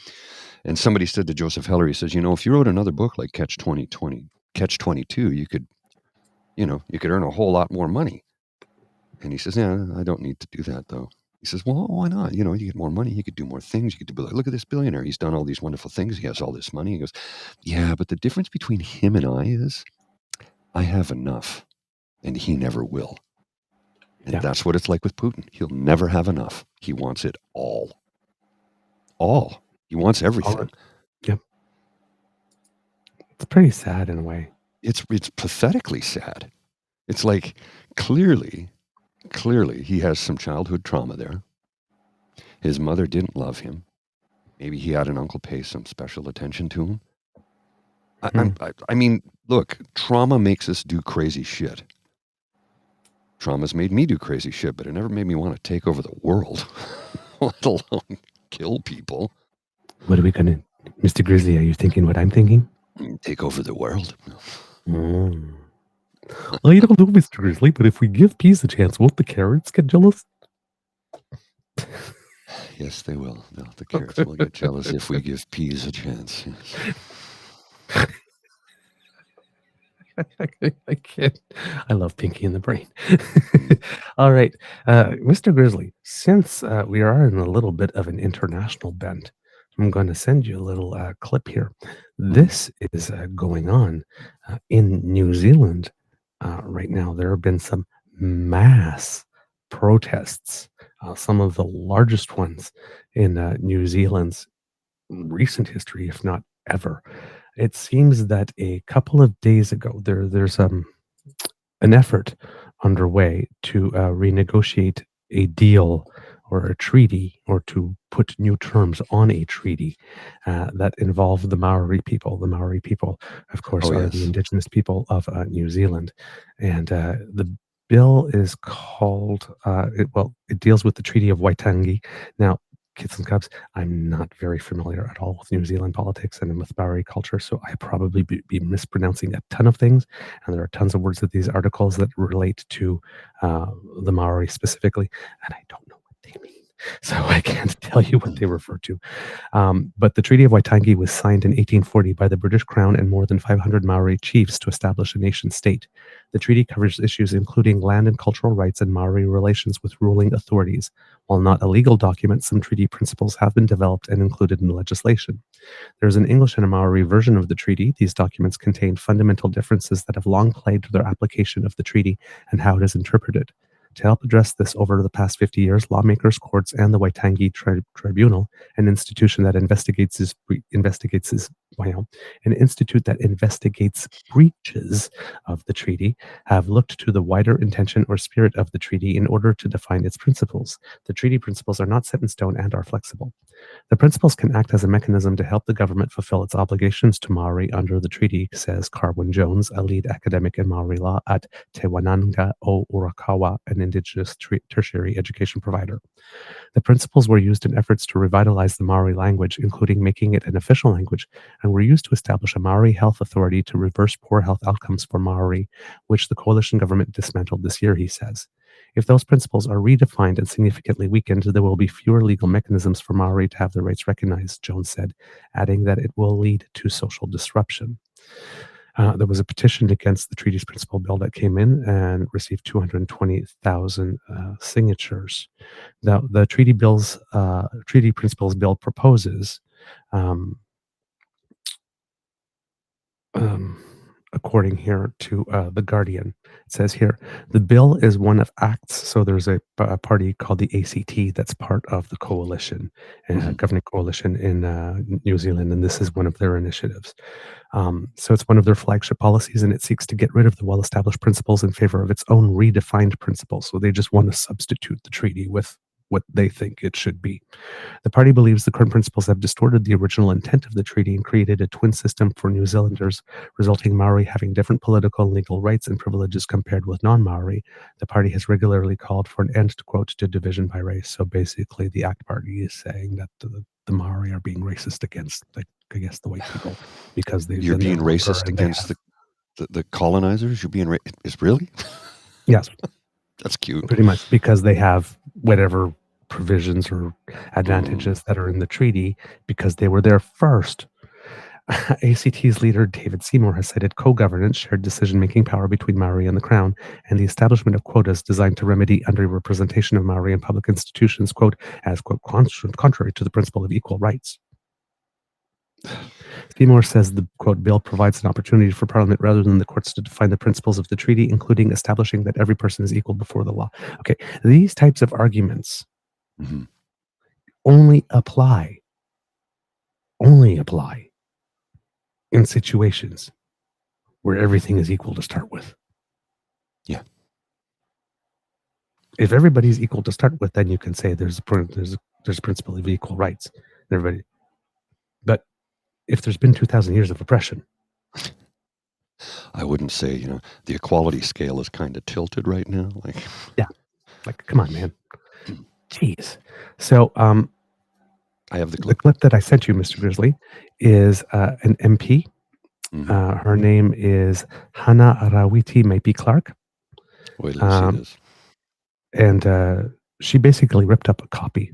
And somebody said to Joseph Heller, he says, if you wrote another book like Catch 22, you could earn a whole lot more money. And he says, yeah, I don't need to do that though. He says, well, why not? You get more money. You could do more things. You could do, look at this billionaire. He's done all these wonderful things. He has all this money. He goes, yeah, but the difference between him and I is I have enough and he never will. And that's what it's like with Putin. He'll never have enough. He wants it all. All. He wants everything. Yep. It's pretty sad in a way. It's pathetically sad. It's like clearly he has some childhood trauma there. His mother didn't love him. Maybe he had an uncle pay some special attention to him. I mean, look, trauma makes us do crazy shit. Trauma's made me do crazy shit, but it never made me want to take over the world, let alone kill people. What are we gonna, Mr. Grizzly? Are you thinking what I'm thinking? Take over the world. Mm. Well, you don't know, Mr. Grizzly, but if we give peas a chance, won't the carrots get jealous? Yes, they will. No, the carrots will get jealous if we give peas a chance. Yes. I can't. I love Pinky in the Brain. All right, Mr. Grizzly, since we are in a little bit of an international bent, I'm going to send you a little clip here. This is going on in New Zealand right now. There have been some mass protests, some of the largest ones in New Zealand's recent history, if not ever. It seems that a couple of days ago, there's an effort underway to renegotiate a deal or a treaty, or to put new terms on a treaty that involve the Maori people. The Maori people, of course, are the indigenous people of New Zealand. And the bill is called, it deals with the Treaty of Waitangi. Now, kids and cubs, I'm not very familiar at all with New Zealand politics and with Maori culture, so I probably be mispronouncing a ton of things, and there are tons of words in these articles that relate to the Maori specifically, and I don't know what they mean, so I can't tell you what they refer to. But the Treaty of Waitangi was signed in 1840 by the British Crown and more than 500 Maori chiefs to establish a nation state. The treaty covers issues including land and cultural rights and Maori relations with ruling authorities. While not a legal document, some treaty principles have been developed and included in legislation. There's an English and a Maori version of the treaty. These documents contain fundamental differences that have long plagued their application of the treaty and how it is interpreted. To help address this over the past 50 years, lawmakers, courts, and the Waitangi Tribunal, an institution that investigates breaches of the treaty, have looked to the wider intention or spirit of the treaty in order to define its principles. The treaty principles are not set in stone and are flexible. The principles can act as a mechanism to help the government fulfill its obligations to Maori under the treaty, says Carwyn Jones, a lead academic in Maori law at Te Wananga o Urakawa, an indigenous tertiary education provider. The principles were used in efforts to revitalize the Maori language, including making it an official language, and were used to establish a Maori health authority to reverse poor health outcomes for Maori, which the coalition government dismantled this year, he says. If those principles are redefined and significantly weakened, there will be fewer legal mechanisms for Maori to have their rights recognized, Jones said, adding that it will lead to social disruption. There was a petition against the treaty's principle bill that came in and received 220,000 signatures. Now, the treaty principles bill proposes, according here to The Guardian, it says here, the bill is one of acts. So there's a party called the ACT that's part of the coalition, governing coalition in New Zealand, and this is one of their initiatives. So it's one of their flagship policies, and it seeks to get rid of the well-established principles in favor of its own redefined principles. So they just want to substitute the treaty with what they think it should be. The party believes the current principles have distorted the original intent of the treaty and created a twin system for New Zealanders, resulting Maori having different political and legal rights and privileges compared with non-Maori. The party has regularly called for an end, quote, to division by race. So basically the ACT party is saying that the Maori are being racist against, the white people, because you're being racist against the colonizers. You're being racist, really? Yes. That's cute. Pretty much, because they have whatever provisions or advantages that are in the treaty because they were there first. ACT's leader, David Seymour, has cited co-governance, shared decision-making power between Maori and the Crown, and the establishment of quotas designed to remedy underrepresentation of Maori in public institutions, quote, as, quote, contrary to the principle of equal rights. Seymour says the, quote, bill provides an opportunity for Parliament rather than the courts to define the principles of the treaty, including establishing that every person is equal before the law. Okay, these types of arguments only apply in situations where everything is equal to start with. Yeah. If everybody's equal to start with, then you can say there's a principle of equal rights. Everybody, but if there's been 2,000 years of oppression, I wouldn't say, the equality scale is kind of tilted right now. Like, come on, man. Jeez. So, I have the the clip. clip that I sent you, Mr. Grizzly, is an MP. Mhm. Her name is Hannah Arawiti Maipi Clark. Wait till you see this. And she basically ripped up a copy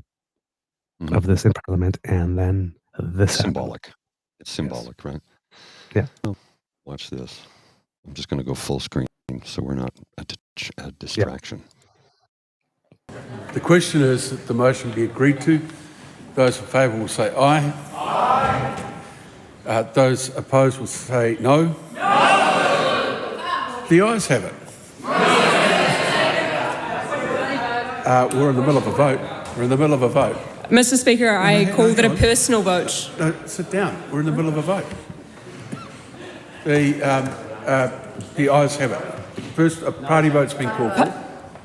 Mhm. of this in Parliament, and then this happened. Symbolic. It's symbolic, right? Yeah. Oh, watch this. I'm just going to go full screen so we're not a distraction. The question is that the motion be agreed to. Those in favour will say aye. Aye. Those opposed will say no. No. The ayes have it. We're in the middle of a vote. Mr. Speaker, I call that a personal vote. No, sit down. We're in the middle of a vote. The ayes have it. First, a party vote's been called for.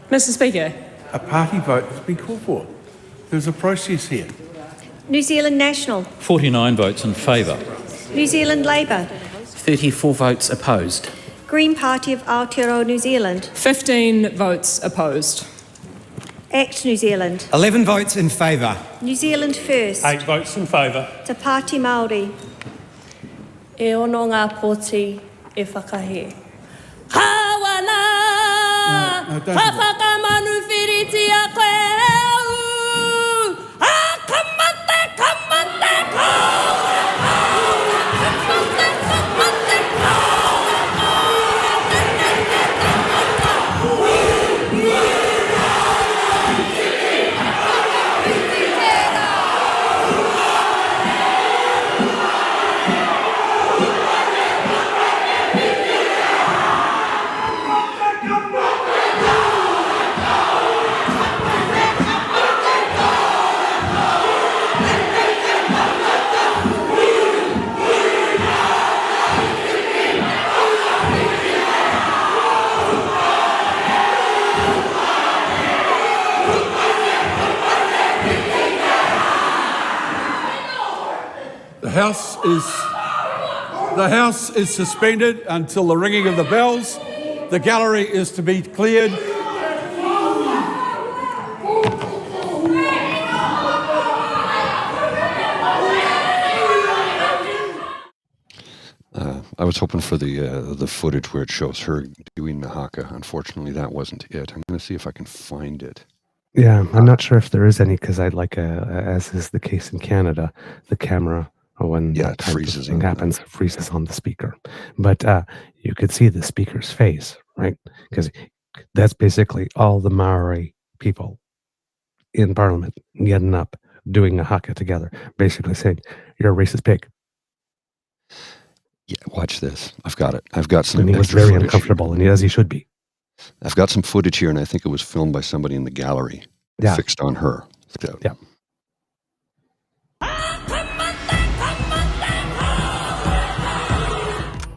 Mr. Speaker. A party vote has been called for. There's a process here. New Zealand National. 49 votes in favour. New Zealand Labour. 34 votes opposed. Green Party of Aotearoa New Zealand. 15 votes opposed. ACT New Zealand. 11 votes in favour. New Zealand First. 8 votes in favour. Te Pāti Māori. E ono ngā pōti e whakahe. Kawana! No, don't do that. Whakakamanu whiriti a koe au! Kamate, kamate, The House is suspended until the ringing of the bells. The gallery is to be cleared. I was hoping for the footage where it shows her doing the haka. Unfortunately, that wasn't it. I'm going to see if I can find it. Yeah, I'm not sure if there is any because I'd like, as is the case in Canada, the camera when that type of thing happens freezes on the speaker. But you could see the speaker's face, right? Because that's basically all the Maori people in Parliament getting up, doing a haka together, basically saying, "You're a racist pig." Yeah, watch this. I've got it. I've got some. And he was very uncomfortable, and as he should be. I've got some footage here, and I think it was filmed by somebody in the gallery. Yeah. Fixed on her. So, yeah.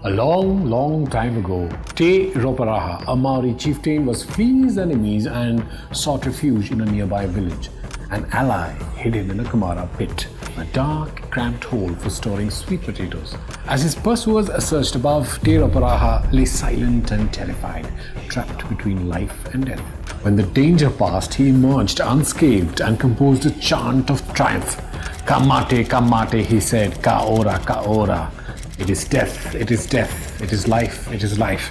A long, long time ago, Te Roparaha, a Maori chieftain, was fleeing his enemies and sought refuge in a nearby village. An ally hid him in a Kamara pit, a dark, cramped hole for storing sweet potatoes. As his pursuers searched above, Te Roparaha lay silent and terrified, trapped between life and death. When the danger passed, he emerged unscathed and composed a chant of triumph. "Kamate, kamate," he said, "ka ora, ka ora." It is death, it is death, it is life, it is life.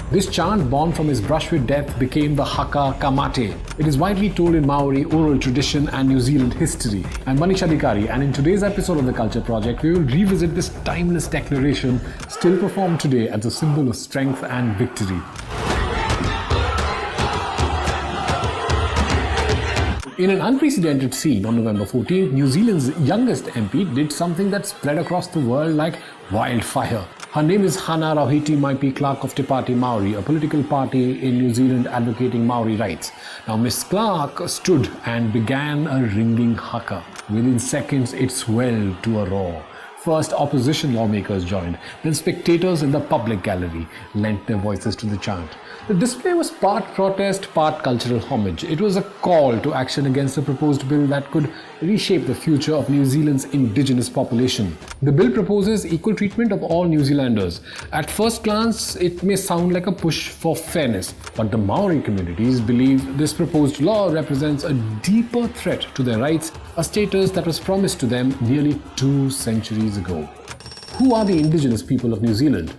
This chant, born from his brush with death, became the haka kamate. It is widely told in Maori oral tradition and New Zealand history. I'm Manish Adhikari, and in today's episode of the Culture Project, we will revisit this timeless declaration, still performed today as a symbol of strength and victory. In an unprecedented scene on November 14th, New Zealand's youngest MP did something that spread across the world like wildfire. Her name is Hannah Rauhiti Maipi Clark of Te Pāti Māori, a political party in New Zealand advocating Maori rights. Now, Miss Clark stood and began a ringing haka. Within seconds, it swelled to a roar. First, opposition lawmakers joined. Then spectators in the public gallery lent their voices to the chant. The display was part protest, part cultural homage. It was a call to action against a proposed bill that could reshape the future of New Zealand's indigenous population. The bill proposes equal treatment of all New Zealanders. At first glance, it may sound like a push for fairness, but the Maori communities believe this proposed law represents a deeper threat to their rights, a status that was promised to them nearly 2 centuries ago. Who are the indigenous people of New Zealand?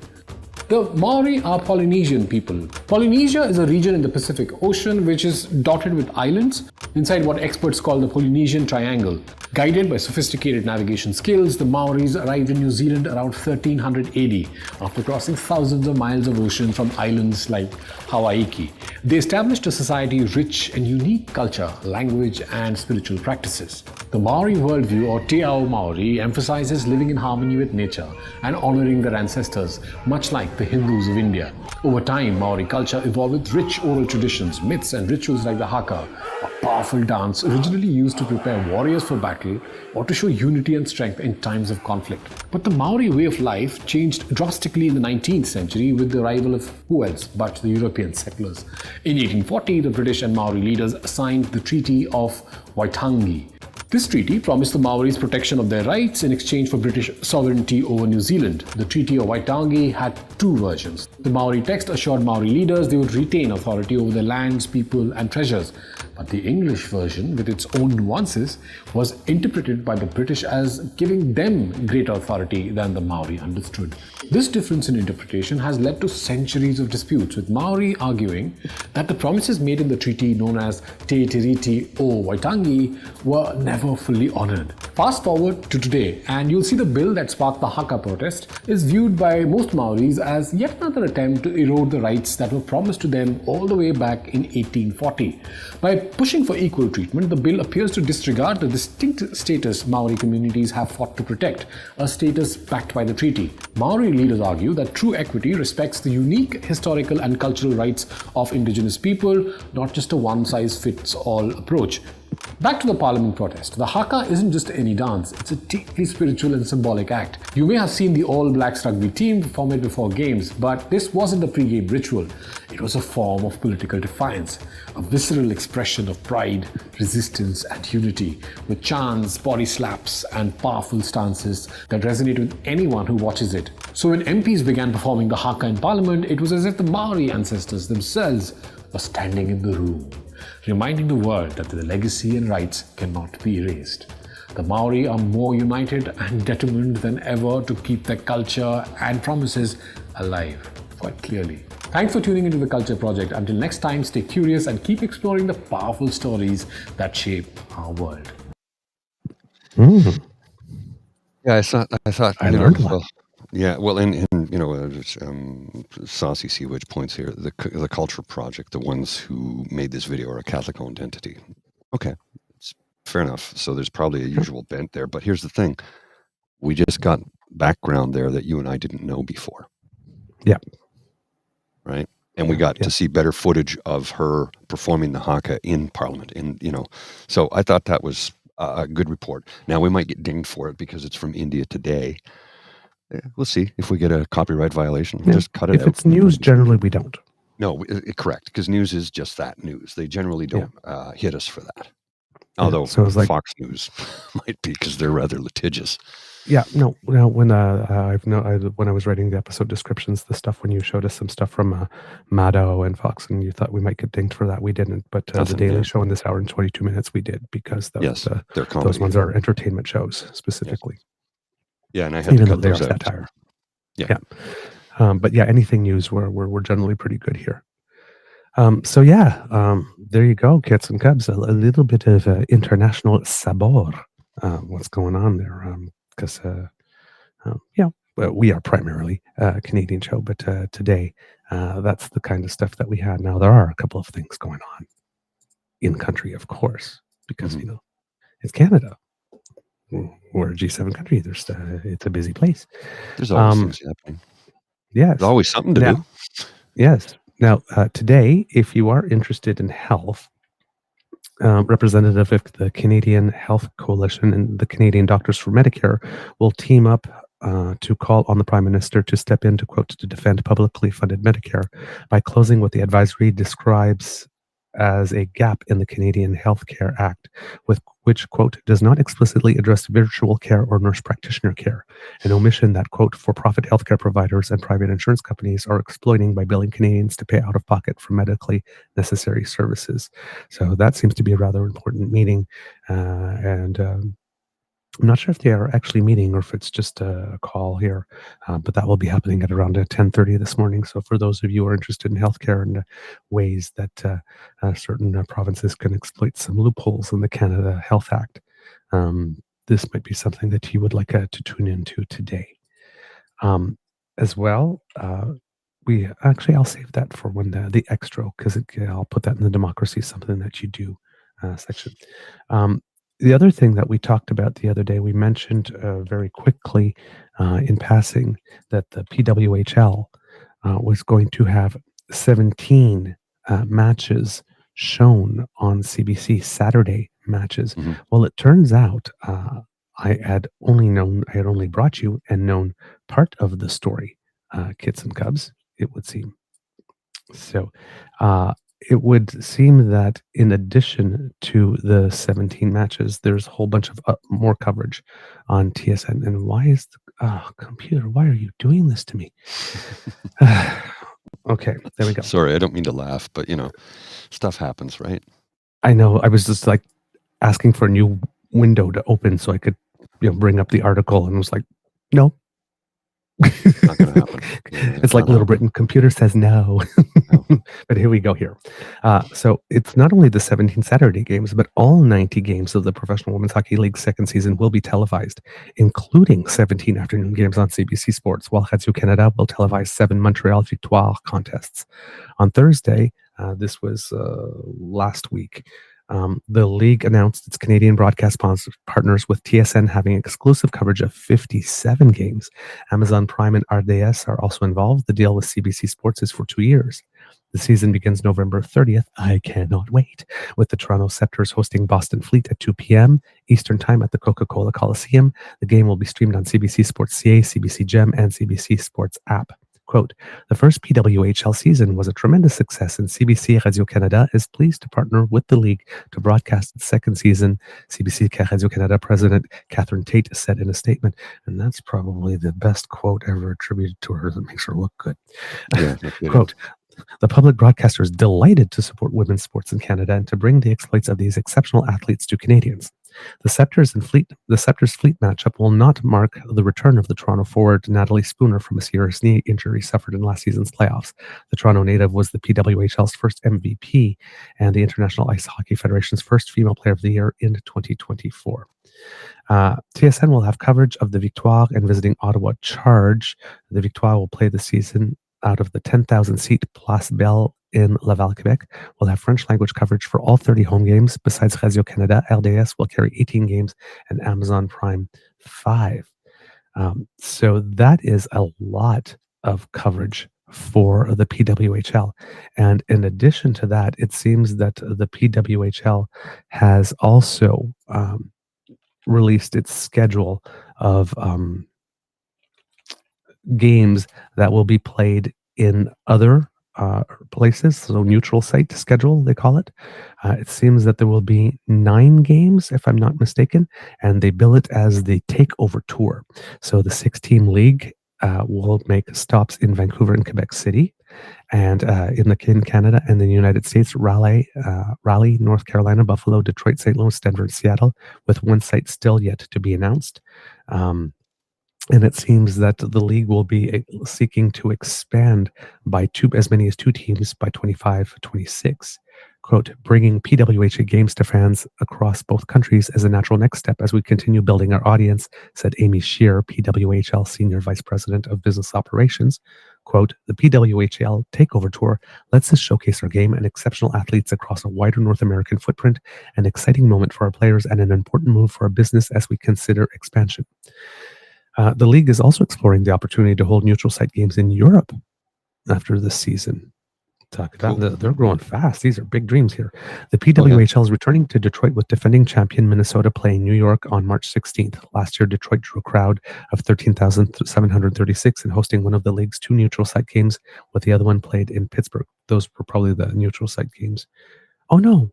The Maori are Polynesian people. Polynesia is a region in the Pacific Ocean which is dotted with islands inside what experts call the Polynesian Triangle. Guided by sophisticated navigation skills, the Maoris arrived in New Zealand around 1300 AD after crossing thousands of miles of ocean from islands like Hawaii. They established a society rich in unique culture, language, and spiritual practices. The Maori worldview, or Te Ao Maori, emphasizes living in harmony with nature and honoring their ancestors, much like the Hindus of India. Over time, Maori culture evolved with rich oral traditions, myths, and rituals like the haka, a powerful dance originally used to prepare warriors for battle or to show unity and strength in times of conflict. But the Maori way of life changed drastically in the 19th century with the arrival of who else but the European settlers. In 1840, the British and Maori leaders signed the Treaty of Waitangi. This treaty promised the Maoris protection of their rights in exchange for British sovereignty over New Zealand. The Treaty of Waitangi had 2 versions. The Maori text assured Maori leaders they would retain authority over their lands, people, and treasures. But the English version, with its own nuances, was interpreted by the British as giving them greater authority than the Maori understood. This difference in interpretation has led to centuries of disputes, with Maori arguing that the promises made in the treaty known as Te Tiriti o Waitangi were never fully honored. Fast forward to today, and you'll see the bill that sparked the haka protest is viewed by most Maoris as yet another attempt to erode the rights that were promised to them all the way back in 1840. By pushing for equal treatment, the bill appears to disregard the distinct status Maori communities have fought to protect, a status backed by the treaty. Maori leaders argue that true equity respects the unique historical and cultural rights of indigenous people, not just a one-size-fits-all approach. Back to the Parliament protest. The haka isn't just any dance, it's a deeply spiritual and symbolic act. You may have seen the All Blacks rugby team perform it before games, but this wasn't a pre-game ritual. It was a form of political defiance, a visceral expression of pride, resistance, and unity, with chants, body slaps, and powerful stances that resonate with anyone who watches it. So when MPs began performing the haka in Parliament, it was as if the Maori ancestors themselves were standing in the room, reminding the world that their legacy and rights cannot be erased. The Maori are more united and determined than ever to keep their culture and promises alive, quite clearly. Thanks for tuning into the Culture Project. Until next time, stay curious and keep exploring the powerful stories that shape our world. Yeah, I thought I learned a lot. Yeah, well, and Saucy Seawitch points here, the Culture Project, the ones who made this video are a Catholic-owned entity. Okay, it's fair enough. So there's probably a usual bent there. But here's the thing. We just got background there that you and I didn't know before. Yeah. Right? And we got to see better footage of her performing the haka in Parliament. So I thought that was a good report. Now, we might get dinged for it because it's from India Today. Yeah, we'll see if we get a copyright violation. We'll just cut it out. If it's news, generally we don't. No, correct, because news is just that, news. They generally don't hit us for that. Although so it's like, Fox News might be, because they're rather litigious. Yeah, no. When I was writing the episode descriptions, the stuff when you showed us some stuff from Maddo and Fox, and you thought we might get dinged for that, we didn't. But the Daily Show in this hour and 22 minutes, we did, because those ones are entertainment shows specifically. Yes. Yeah, and I had even to though cut they are those out. satire. Yeah. But yeah, anything news, we're generally pretty good here. There you go, Kits and Cubs. A little bit of international sabor. What's going on there? Because we are primarily a Canadian show, but today that's the kind of stuff that we had. Now there are a couple of things going on in country, of course, because it's Canada. We're a G7 country. It's a busy place. There's always things happening. Yes. There's always something to do. Yes. Now, today, if you are interested in health, representative of the Canadian Health Coalition and the Canadian Doctors for Medicare will team up to call on the Prime Minister to step in to, quote, to defend publicly funded Medicare by closing what the advisory describes as a gap in the Canadian Healthcare Act, with which, quote, does not explicitly address virtual care or nurse practitioner care, an omission that, quote, for-profit healthcare providers and private insurance companies are exploiting by billing Canadians to pay out of pocket for medically necessary services. So that seems to be a rather important meeting, and I'm not sure if they are actually meeting or if it's just a call here, but that will be happening at around 10:30 this morning. So for those of you who are interested in healthcare and ways that certain provinces can exploit some loopholes in the Canada Health Act, this might be something that you would like to tune into today. As well, I'll save that for when the extra, because I'll put that in the democracy, something that you do section. The other thing that we talked about the other day, we mentioned very quickly in passing that the PWHL was going to have 17 matches shown on CBC, Saturday matches. Mm-hmm. Well, it turns out I had only brought you and known part of the story, Kits and Cubs, it would seem. So it would seem that in addition to the 17 matches, there's a whole bunch of more coverage on TSN. And why is computer, why are you doing this to me? Okay, there we go. Sorry, I don't mean to laugh, but stuff happens, right? I know. I was just like asking for a new window to open so I could bring up the article, and was like, no. Not going to happen. It's like Little Britain. Computer says no. But here we go here. So it's not only the 17 Saturday games, but all 90 games of the Professional Women's Hockey League's second season will be televised, including 17 afternoon games on CBC Sports, while Radio-Canada will televise 7 Montreal Victoire contests. On Thursday, this was last week, the league announced its Canadian broadcast partners, with TSN having exclusive coverage of 57 games. Amazon Prime and RDS are also involved. The deal with CBC Sports is for 2 years. The season begins November 30th. I cannot wait. With the Toronto Scepters hosting Boston Fleet at 2 p.m. Eastern Time at the Coca-Cola Coliseum. The game will be streamed on CBC Sports CA, CBC Gem, and CBC Sports app. Quote, the first PWHL season was a tremendous success, and CBC Radio-Canada is pleased to partner with the league to broadcast its second season, CBC Radio-Canada President Catherine Tate said in a statement. And that's probably the best quote ever attributed to her that makes her look good. Yeah, quote, the public broadcaster is delighted to support women's sports in Canada and to bring the exploits of these exceptional athletes to Canadians. The Scepters Fleet matchup will not mark the return of the Toronto forward Natalie Spooner from a serious knee injury suffered in last season's playoffs. The Toronto native was the PWHL's first MVP and the International Ice Hockey Federation's first female player of the year in 2024. TSN will have coverage of the Victoire and visiting Ottawa Charge. The Victoire will play the season out of the 10,000-seat Place Belle in Laval, Quebec. We'll have French language coverage for all 30 home games. Besides Radio-Canada, RDS will carry 18 games and Amazon Prime 5. So that is a lot of coverage for the PWHL. And in addition to that, it seems that the PWHL has also released its schedule of games that will be played in other places, so neutral site schedule, they call it. It seems that there will be 9 games, if I'm not mistaken, and they bill it as the Takeover Tour. So the 6-team league will make stops in Vancouver and Quebec City, and in Canada and the United States, Raleigh, North Carolina, Buffalo, Detroit, St. Louis, Denver, and Seattle, with one site still yet to be announced. And it seems that the league will be seeking to expand by as many as 2 teams by 25-26. Quote, bringing PWHA games to fans across both countries is a natural next step as we continue building our audience, said Amy Shear, PWHL Senior Vice President of Business Operations. Quote, the PWHL Takeover Tour lets us showcase our game and exceptional athletes across a wider North American footprint, an exciting moment for our players and an important move for our business as we consider expansion. The league is also exploring the opportunity to hold neutral site games in Europe after this season. They're growing fast. These are big dreams here. The PWHL is returning to Detroit with defending champion Minnesota playing New York on March 16th. Last year, Detroit drew a crowd of 13,736 and hosting one of the league's 2 neutral site games, with the other one played in Pittsburgh. Those were probably the neutral site games. Oh, no.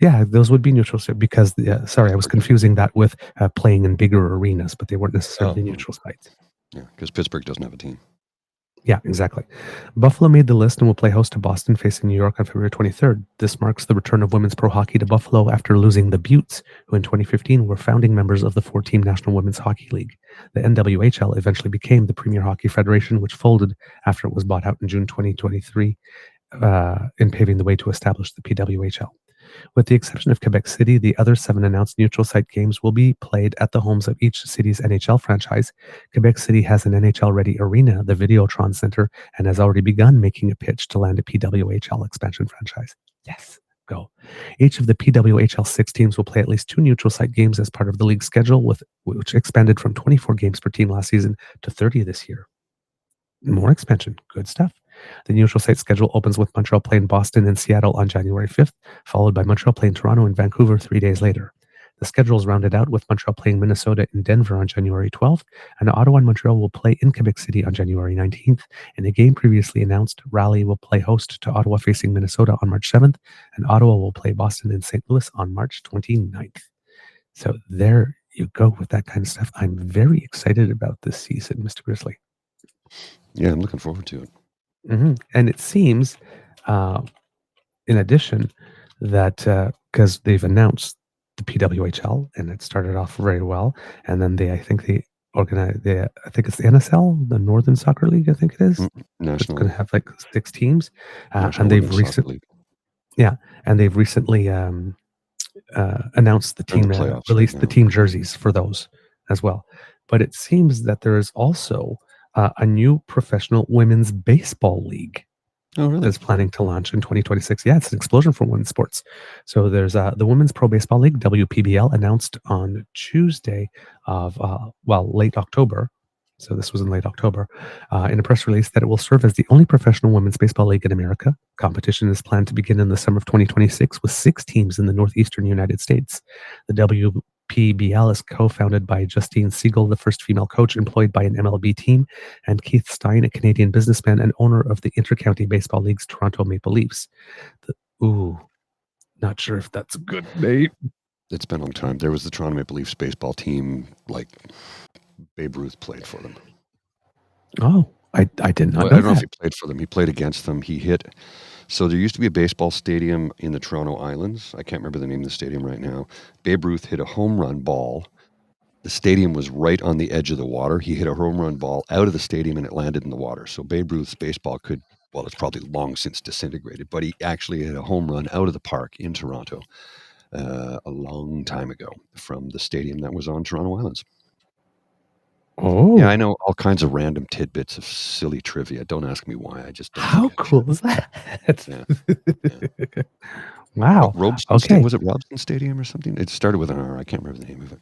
Yeah, those would be neutral site because, sorry, I was confusing that with playing in bigger arenas, but they weren't necessarily neutral sites. Yeah, because Pittsburgh doesn't have a team. Yeah, exactly. Buffalo made the list and will play host to Boston facing New York on February 23rd. This marks the return of women's pro hockey to Buffalo after losing the Buttes, who in 2015 were founding members of the 4-team National Women's Hockey League. The NWHL eventually became the Premier Hockey Federation, which folded after it was bought out in June 2023, in paving the way to establish the PWHL. With the exception of Quebec City, the other 7 announced neutral site games will be played at the homes of each city's NHL franchise. Quebec City has an NHL-ready arena, the Videotron Center, and has already begun making a pitch to land a PWHL expansion franchise. Yes, go. Each of the PWHL 6 teams will play at least 2 neutral site games as part of the league's schedule, which expanded from 24 games per team last season to 30 this year. More expansion. Good stuff. The neutral site schedule opens with Montreal playing Boston and Seattle on January 5th, followed by Montreal playing Toronto and Vancouver 3 days later. The schedule is rounded out with Montreal playing Minnesota and Denver on January 12th, and Ottawa and Montreal will play in Quebec City on January 19th. In a game previously announced, Raleigh will play host to Ottawa facing Minnesota on March 7th, and Ottawa will play Boston and St. Louis on March 29th. So there you go with that kind of stuff. I'm very excited about this season, Mr. Grizzly. Yeah, I'm looking forward to it. Mm-hmm. And it seems, in addition, that because they've announced the PWHL and it started off very well, and then I think it's the NSL, the Northern Soccer League, I think it is. National. It's going to have like 6 teams, and they've recently, announced the team released the team jerseys for those as well. But it seems that there is also a new professional women's baseball league that's planning to launch in 2026. Yeah, it's an explosion for women's sports. So there's the Women's Pro Baseball League, WPBL, announced on Tuesday of, late October. So this was in late October, in a press release that it will serve as the only professional women's baseball league in America. Competition is planned to begin in the summer of 2026 with 6 teams in the northeastern United States. The WPBL is co-founded by Justine Siegel, the first female coach employed by an MLB team, and Keith Stein, a Canadian businessman and owner of the Intercounty Baseball League's Toronto Maple Leafs. Not sure if that's a good name. It's been a long time. There was the Toronto Maple Leafs baseball team, like Babe Ruth played for them. Oh, I did not know I don't know that. if he played for them. He played against them. He hit. So there used to be a baseball stadium in the Toronto Islands. I can't remember the name of the stadium right now. Babe Ruth hit a home run ball. The stadium was right on the edge of the water. He hit a home run ball out of the stadium and it landed in the water. So Babe Ruth's baseball it's probably long since disintegrated, but he actually hit a home run out of the park in Toronto a long time ago from the stadium that was on Toronto Islands. Oh, yeah, I know all kinds of random tidbits of silly trivia. Don't ask me why. I just don't. How cool is that? Yeah. Wow. Was it Robson Stadium or something? It started with an R. I can't remember the name of it.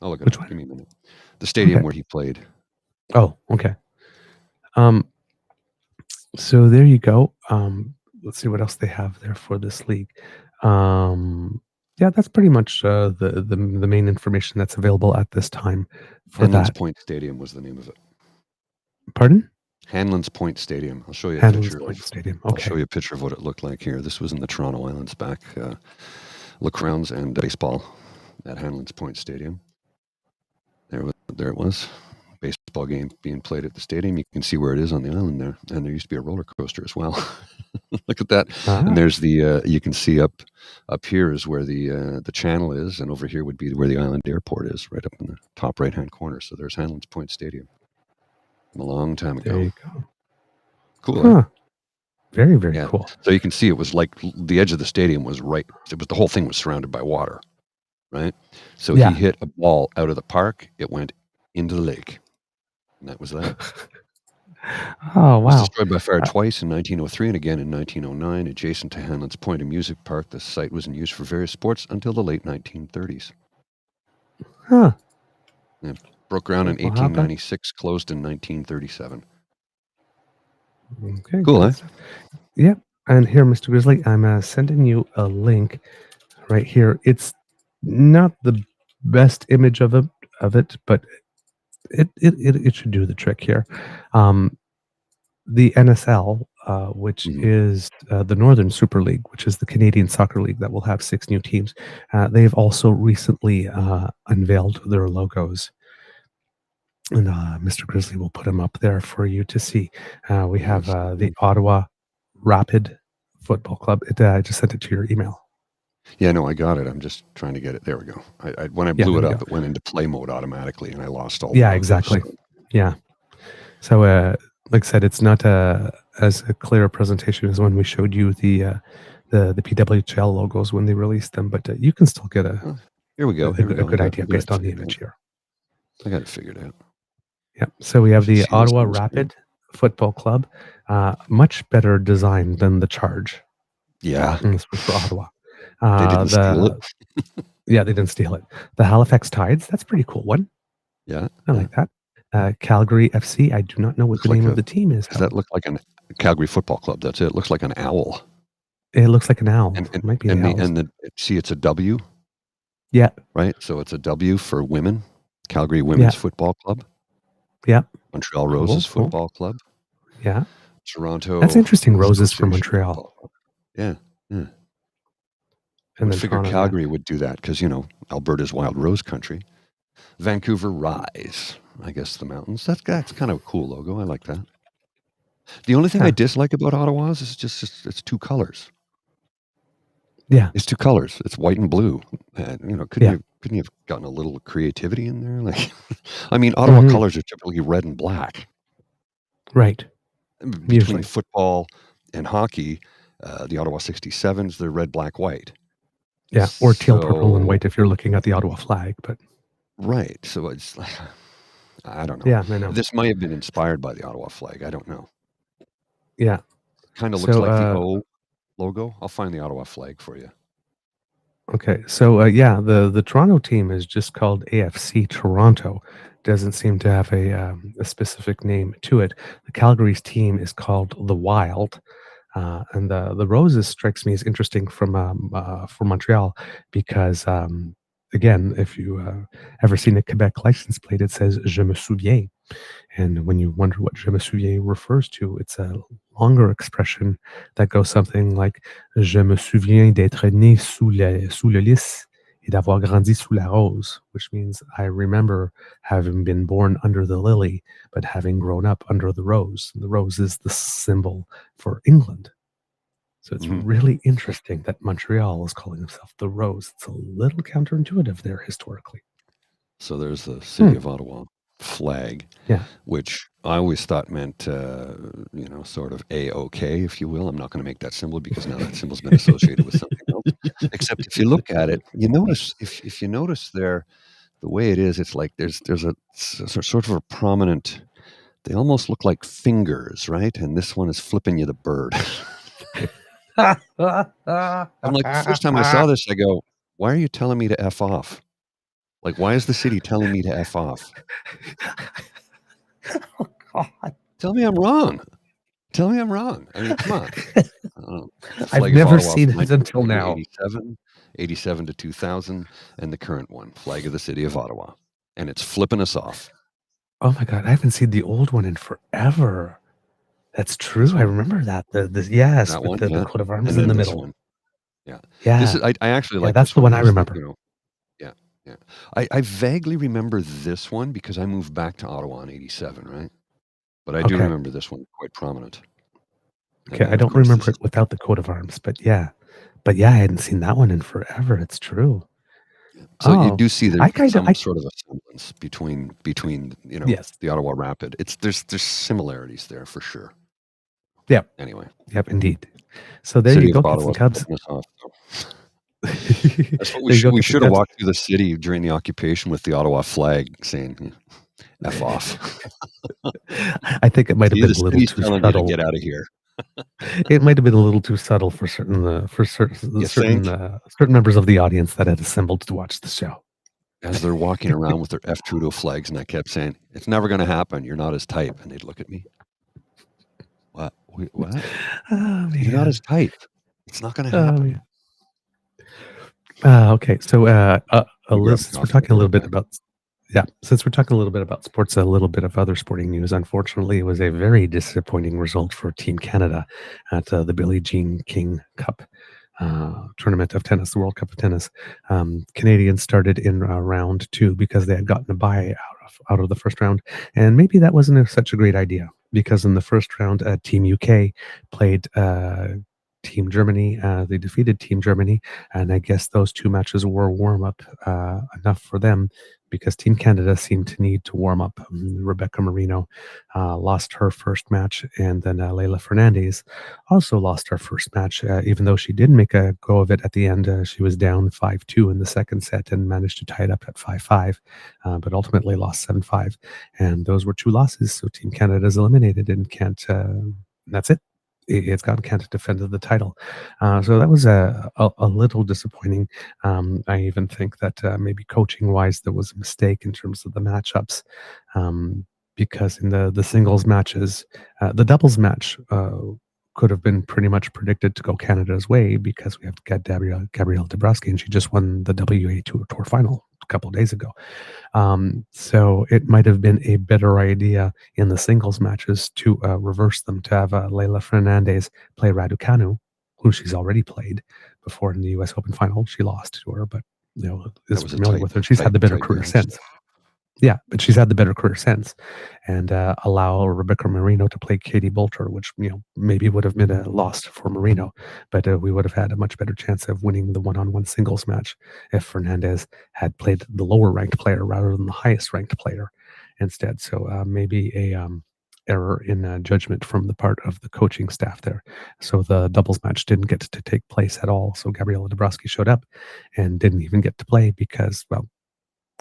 I'll look it up. Give me a minute. The stadium where he played. Oh, okay. So there you go. Let's see what else they have there for this league. Yeah, that's pretty much the main information that's available at this time for Hanlan's that. Point Stadium was the name of it. Pardon? Hanlan's Point Stadium. I'll show you a Hanlan's picture. Point Stadium. I'll Okay. show you a picture of what it looked like here. This was in the Toronto Islands back. Lacrosse and baseball at Hanlan's Point Stadium. There it was. Baseball game being played at the stadium. You can see where it is on the island there. And there used to be a roller coaster as well. Look at that. And there's the, you can see up here is where the channel is. And over here would be where the island airport is, right up in the top right-hand corner. So there's Hanlan's Point Stadium. A long time ago. There you go. Cool. Huh. Very, very cool. So you can see it was like the edge of the stadium was right. The whole thing was surrounded by water, right? So he hit a ball out of the park. It went into the lake. And that was that. Oh, wow. It was destroyed by fire twice in 1903 and again in 1909. Adjacent to Hanlan's Point, a music park, the site was in use for various sports until the late 1930s. Huh. Yeah. Broke ground in 1896, closed in 1937. Okay. Cool, eh? Yeah. And here, Mr. Grizzly, I'm sending you a link right here. It's not the best image of it, but it should do the trick here. The NSL, which is the Northern Super League, which is the Canadian Soccer League that will have 6 new teams, they've also recently unveiled their logos. And Mr. Grizzly will put them up there for you to see. We have the Ottawa Rapid Football Club. I just sent it to your email. Yeah, no, I got it. I'm just trying to get it. There we go. When I blew it up, it went into play mode automatically, and I lost all. Yeah, exactly. So. Yeah. So, like I said, it's not as a clear presentation as when we showed you the PWHL logos when they released them, but you can still get here we go. a good idea based on the image here. I got it figured out. Yeah. So we have the Ottawa Rapid Football Club, much better design than the Charge. Yeah. This was for Ottawa. They didn't steal it. Yeah, they didn't steal it. The Halifax Tides, that's a pretty cool one. Yeah. I like that. Calgary FC, I do not know what the name of the team is. Does that look like a Calgary Football Club? That's it. It looks like an owl. It looks like an owl. It might be see, it's a W. Yeah. Right? So it's a W for women. Calgary Women's Football Club. Yeah. Montreal Roses Football Club. Yeah. Toronto. That's interesting. Roses from Montreal. Yeah. Yeah. And I figured Calgary would do that because, Alberta's wild rose country. Vancouver Rise. I guess the mountains. That's kind of a cool logo. I like that. The only thing I dislike about Ottawa's is just it's 2 colors. Yeah. It's 2 colors. It's white and blue. And, couldn't you have gotten a little creativity in there? Like, I mean, Ottawa colors are typically red and black. Right. Between football and hockey, the Ottawa 67s, they're red, black, white. Yeah, or teal, purple, and white if you're looking at the Ottawa flag. But right. So it's like, I don't know. Yeah, I know. This might have been inspired by the Ottawa flag. I don't know. Yeah. Kind of looks like the O logo. I'll find the Ottawa flag for you. Okay. So, the Toronto team is just called AFC Toronto. Doesn't seem to have a specific name to it. The Calgary's team is called the Wild. And the Roses strikes me as interesting from Montreal because, again, if you ever seen a Quebec license plate, it says Je me souviens. And when you wonder what Je me souviens refers to, it's a longer expression that goes something like Je me souviens d'être né sous le lys et d'avoir grandi sous la rose, which means I remember having been born under the lily, but having grown up under the rose. The rose is the symbol for England. So it's really interesting that Montreal is calling himself the Rose. It's a little counterintuitive there historically. So there's the City of Ottawa flag, which I always thought meant, sort of A-OK, if you will. I'm not going to make that symbol because now that symbol's been associated with something else. Except if you look at it, you notice, if you notice there, the way it is, it's like there's a sort of a prominent, they almost look like fingers, right? And this one is flipping you the bird. I'm like, the first time I saw this, I go, why are you telling me to F off? Like, why is the city telling me to F off? Oh, God. Tell me I'm wrong. I mean, come on. I've never seen it until now. 87 to 2000, and the current one, Flag of the City of Ottawa. And it's flipping us off. Oh, my God. I haven't seen the old one in forever. That's true. I remember that. Yes, that with one, the coat of arms in the middle. One. Yeah. Yeah. This is, I actually like that's this the one I remember. Yeah. I vaguely remember this one because I moved back to Ottawa in 87, right? But I do remember this one quite prominent. Okay, I don't remember it without the coat of arms, but yeah. I hadn't seen that one in forever. It's true. So you do see there's some sort of a semblance between the Ottawa Rapid. There's similarities there for sure. Yep. Anyway. Yep, indeed. So there City you go, of Ottawa, Cubs. That's what we should have walked through the city during the occupation with the Ottawa flag saying F off. I think it might have been a little too subtle. Get out of here. It might have been a little too subtle for certain members of the audience that had assembled to watch the show. As they're walking around with their F Trudeau flags, and I kept saying, "It's never going to happen. You're not his type," and they'd look at me. What? What? Oh, You're not man. his type. It's not going to Oh, happen. man. Okay, so since we're talking a little bit about sports, a little bit of other sporting news. Unfortunately, it was a very disappointing result for Team Canada at the Billie Jean King Cup tournament of tennis, the World Cup of Tennis. Canadians started in round 2 because they had gotten a bye out of the first round, and maybe that wasn't such a great idea because in the first round, Team UK played Team Germany. They defeated Team Germany, and I guess those 2 matches were warm up enough for them because Team Canada seemed to need to warm up. Rebecca Marino lost her first match, and then Leila Fernandez also lost her first match, even though she did make a go of it at the end. She was down 5-2 in the second set and managed to tie it up at 5-5, but ultimately lost 7-5. And those were 2 losses, so Team Canada is eliminated and can't. That's it. It's gone, can't defend the title. So that was a little disappointing. I even think that maybe coaching-wise, there was a mistake in terms of the matchups, because in the singles matches, the doubles match could have been pretty much predicted to go Canada's way because we have to get Gabrielle Dabrowski, and she just won the WA Tour final a couple of days ago. So it might have been a better idea in the singles matches to reverse them, to have Leila Fernandez play Raducanu, who she's already played before in the U.S. Open final. She lost to her, but is familiar with her. She's had the better career since. Yeah, but she's had the better career since, and allow Rebecca Marino to play Katie Boulter, which maybe would have been a loss for Marino, but we would have had a much better chance of winning the one-on-one singles match if Fernandez had played the lower-ranked player rather than the highest-ranked player instead. So maybe a error in judgment from the part of the coaching staff there. So the doubles match didn't get to take place at all. So Gabriela Dabrowski showed up and didn't even get to play because, well,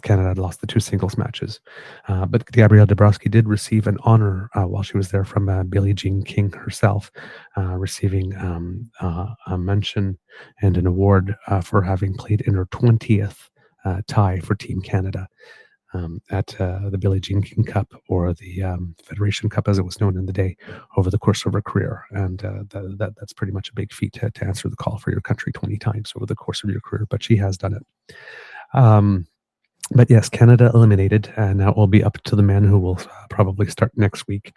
Canada had lost the 2 singles matches. But Gabrielle Dabrowski did receive an honor while she was there from Billie Jean King herself, receiving a mention and an award for having played in her 20th tie for Team Canada at the Billie Jean King Cup, or the Federation Cup as it was known in the day, over the course of her career. And that's pretty much a big feat to answer the call for your country 20 times over the course of your career, but she has done it. But yes, Canada eliminated, and now it will be up to the men, who will probably start next week.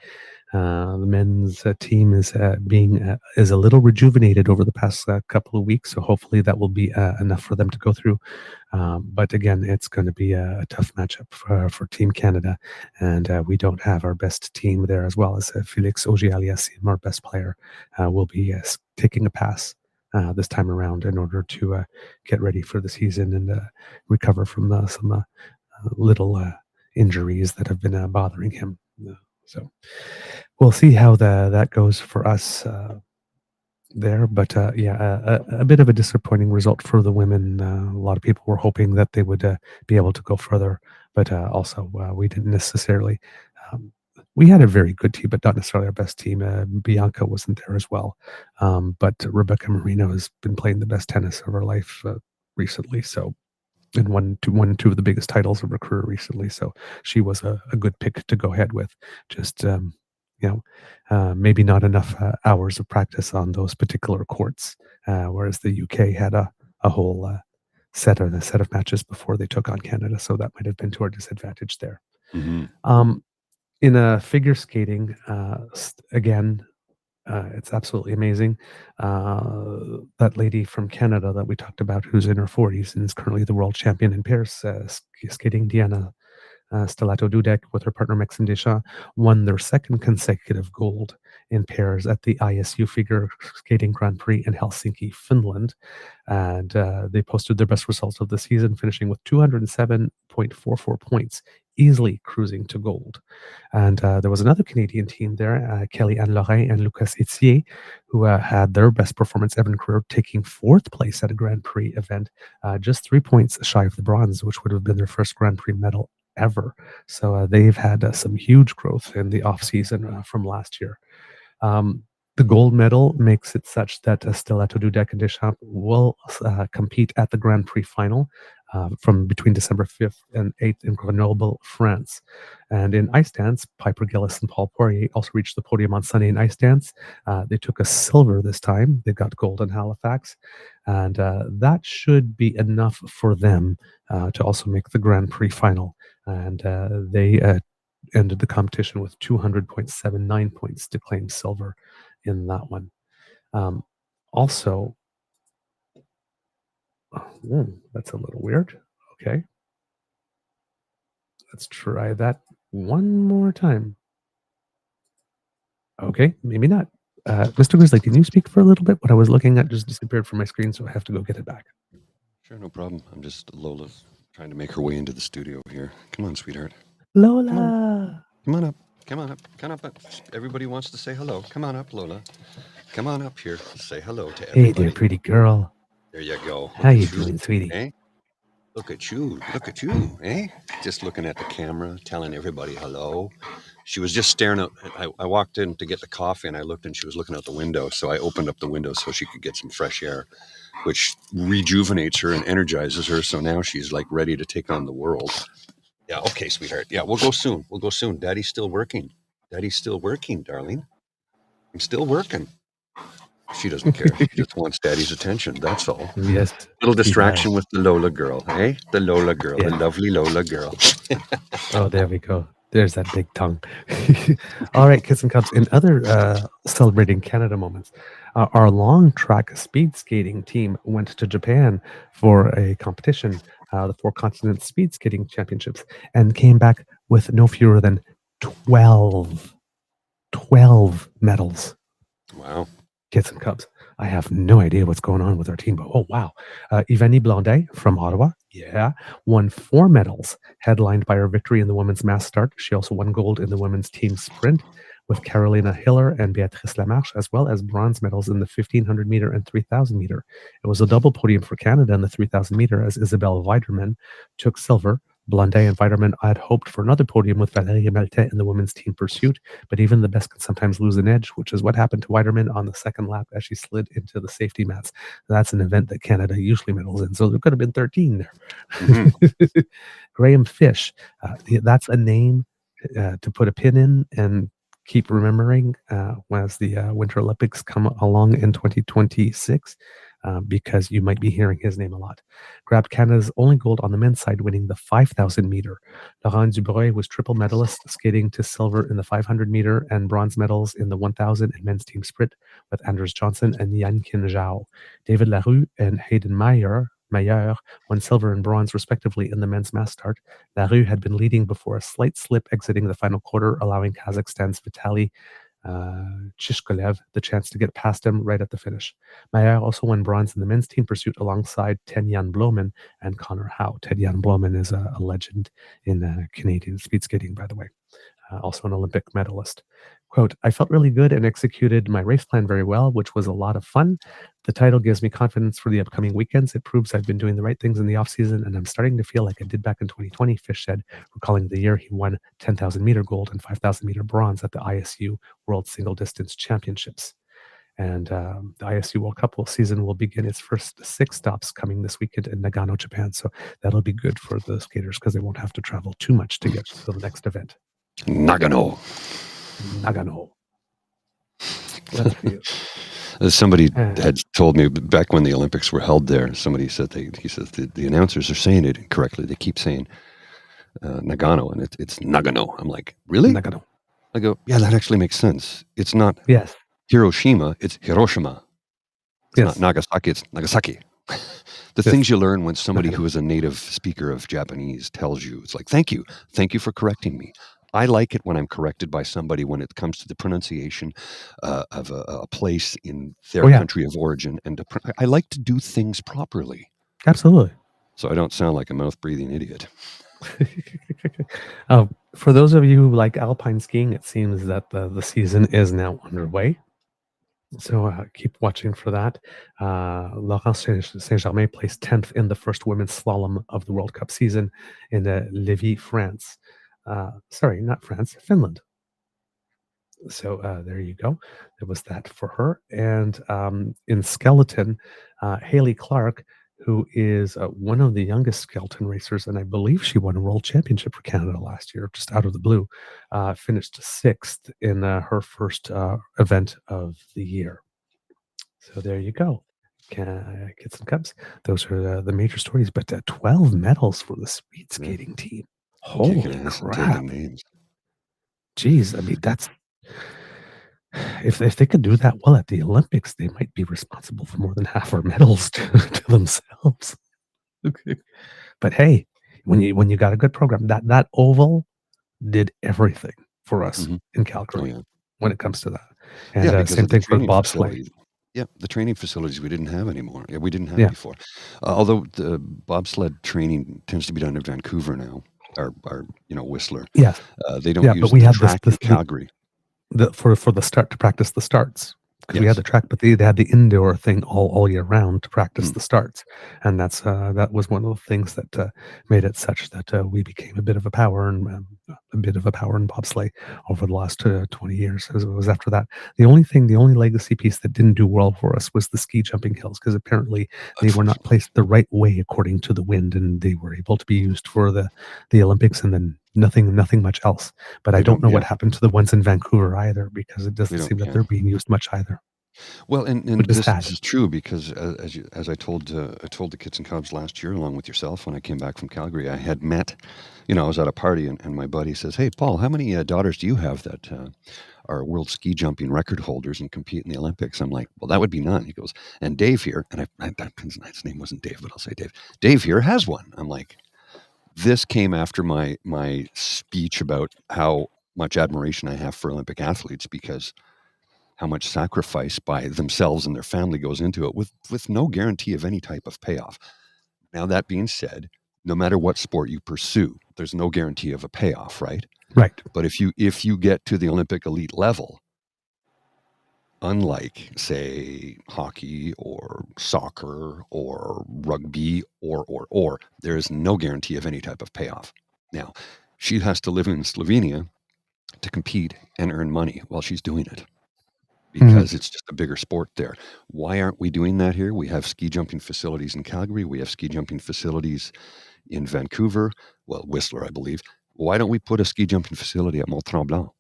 The men's team is a little rejuvenated over the past couple of weeks, so hopefully that will be enough for them to go through. But again, it's going to be a tough matchup for Team Canada, and we don't have our best team there, as well as Felix Auger-Aliassime, our best player, will be taking a pass this time around in order to get ready for the season and recover from some little injuries that have been bothering him. So we'll see how that goes for us there. But a bit of a disappointing result for the women. A lot of people were hoping that they would be able to go further, but also we didn't necessarily. We had a very good team, but not necessarily our best team. Bianca wasn't there as well. But Rebecca Marino has been playing the best tennis of her life recently. So, and won 2 of the biggest titles of her career recently. So she was a good pick to go ahead with. Just, maybe not enough hours of practice on those particular courts, whereas the UK had a whole set of matches before they took on Canada. So that might have been to our disadvantage there. Mm-hmm. In figure skating, again, it's absolutely amazing. That lady from Canada that we talked about, who's in her 40s and is currently the world champion in pairs skating, Diana Stellato-Dudek, with her partner Maxime Deschamps, won their second consecutive gold in pairs at the ISU Figure Skating Grand Prix in Helsinki, Finland. And they posted their best results of the season, finishing with 207.44 points, easily cruising to gold. And there was another Canadian team there, Kelly-Anne Lorrain and Lucas Etier, who had their best performance ever in career, taking 4th place at a Grand Prix event, just 3 points shy of the bronze, which would have been their first Grand Prix medal ever. So they've had some huge growth in the off season from last year. The gold medal makes it such that Stellato-Dudek and Deschamps will compete at the Grand Prix final from between December 5th and 8th in Grenoble, France. And in ice dance, Piper Gillis and Paul Poirier also reached the podium on Sunday in ice dance. They took a silver this time. They got gold in Halifax. And that should be enough for them to also make the Grand Prix final. And they ended the competition with 200.79 points to claim silver in that one. Also, that's a little weird. Okay. Let's try that one more time. Okay, maybe not. Mr. Grizzly, can you speak for a little bit? What I was looking at just disappeared from my screen, so I have to go get it back. Sure, no problem. I'm just Lola's trying to make her way into the studio here. Come on, sweetheart. Lola! Come on up. Come on up. Come up. Everybody wants to say hello. Come on up, Lola. Come on up here. Say hello to everybody. Hey there, pretty girl. There you go. How you doing, sweetie? Eh? Look at you. Look at you, eh? Just looking at the camera, telling everybody hello. She was just staring out. I walked in to get the coffee, and I looked, and she was looking out the window. So I opened up the window so she could get some fresh air, which rejuvenates her and energizes her. So now she's like ready to take on the world. Yeah, okay, sweetheart. Yeah, we'll go soon. We'll go soon. Daddy's still working. Daddy's still working, darling. I'm still working. She doesn't care. She just wants daddy's attention. That's all. Yes. Little distraction with the Lola girl, eh? The Lola girl, Yeah. the lovely Lola girl. Oh, there we go. There's that big tongue. All right, kids and cubs. In other celebrating Canada moments, our long track speed skating team went to Japan for a competition, the Four Continents Speed Skating Championships, and came back with no fewer than 12 medals. Wow. Kids and cubs. I have no idea what's going on with our team, but oh wow. Ivani Blondet from Ottawa, won 4 medals, headlined by her victory in the women's mass start. She also won gold in the women's team sprint with Carolina Hiller and Beatrice Lamarche, as well as bronze medals in the 1500 meter and 3000 meter. It was a double podium for Canada in the 3000 meter as Isabelle Weiderman took silver. Blondet and Weiderman had hoped for another podium with Valérie Maltais in the women's team pursuit, but even the best can sometimes lose an edge, which is what happened to Weiderman on the second lap as she slid into the safety mats. That's an event that Canada usually medals in, so there could have been 13 there. Mm-hmm. Graham Fish, that's a name to put a pin in and keep remembering as the Winter Olympics come along in 2026. Because you might be hearing his name a lot. Grabbed Canada's only gold on the men's side, winning the 5,000 meter. Laurent Dubreuil was triple medalist, skating to silver in the 500 meter and bronze medals in the 1,000 and men's team sprint with Anders Johnson and Yankin Zhao. David Larue and Hayden Meyer won silver and bronze respectively in the men's mass start. Larue had been leading before a slight slip exiting the final quarter, allowing Kazakhstan's Vitaly Chishkolev the chance to get past him right at the finish. Meyer also won bronze in the men's team pursuit alongside Ted-Jan Bloemen and Connor Howe. Ted-Jan Bloemen is a legend in Canadian speed skating, by the way. Also an Olympic medalist. Quote, I felt really good and executed my race plan very well, which was a lot of fun. The title gives me confidence for the upcoming weekends. It proves I've been doing the right things in the offseason, and I'm starting to feel like I did back in 2020, Fish said, recalling the year he won 10,000 meter gold and 5,000 meter bronze at the ISU World Single Distance Championships. And the ISU World Cup season will begin its first 6 stops coming this weekend in Nagano, Japan. So that'll be good for the skaters because they won't have to travel too much to get to the next event. Nagano. Somebody had told me back when the Olympics were held there, somebody said he says the announcers are saying it incorrectly. They keep saying Nagano, and it's Nagano. I'm like, really? Nagano. I go, yeah, that actually makes sense. It's not Hiroshima, it's Hiroshima. It's not Nagasaki, it's Nagasaki. The things you learn when somebody who is a native speaker of Japanese tells you, it's like, thank you for correcting me. I like it when I'm corrected by somebody when it comes to the pronunciation of a place in their country of origin. And I like to do things properly. Absolutely. So I don't sound like a mouth-breathing idiot. For those of you who like alpine skiing, it seems that the season is now underway. So keep watching for that. Laurent Saint-Germain placed 10th in the first women's slalom of the World Cup season in Lévis, France. Sorry, not France, Finland. So there you go. There was that for her. And in skeleton, Haley Clark who is one of the youngest skeleton racers, and I believe she won a world championship for Canada last year, just out of the blue. Finished 6th in her first event of the year. So there you go. Kids and Cubs. Those are the major stories, but 12 medals for the speed skating team. Holy crap. Names. Jeez, I mean, that's... If they could do that well at the Olympics, they might be responsible for more than half our medals to themselves. Okay. But hey, when you got a good program, that oval did everything for us in Calgary when it comes to that. And same thing for the bobsleigh. Yeah, the training facilities we didn't have anymore. Yeah, we didn't have before. Although the bobsled training tends to be done in Vancouver now, or Whistler. Yeah, they don't use but we the had track in Calgary. For the start to practice the starts, because we had the track, but they had the indoor thing all year round to practice the starts, and that was one of the things that made it such that we became a bit of a power in bobsleigh over the last 20 years. It was after that. The only legacy piece that didn't do well for us was the ski jumping hills, because apparently they were not placed the right way according to the wind, and they were able to be used for the Olympics, and then nothing much else. But I don't know what happened to the ones in Vancouver either, because it doesn't seem that they're being used much either. Well, and this is true, because as I told the Kids and Cubs last year, along with yourself, when I came back from Calgary, I had met, I was at a party, and my buddy says, "Hey, Paul, how many daughters do you have that are world ski jumping record holders and compete in the Olympics?" I'm like, "Well, that would be none." He goes, "And Dave here," and his name wasn't Dave, but I'll say Dave. Dave here has one. I'm like, this came after my speech about how much admiration I have for Olympic athletes, because how much sacrifice by themselves and their family goes into it with no guarantee of any type of payoff. Now, that being said, no matter what sport you pursue, there's no guarantee of a payoff, right? Right. But if you get to the Olympic elite level, unlike, say, hockey or soccer or rugby or there is no guarantee of any type of payoff. Now, she has to live in Slovenia to compete and earn money while she's doing it, because it's just a bigger sport there. Why aren't we doing that here? We have ski jumping facilities in Calgary. We have ski jumping facilities in Vancouver. Well, Whistler, I believe. Why don't we put a ski jumping facility at Mont-Tremblant?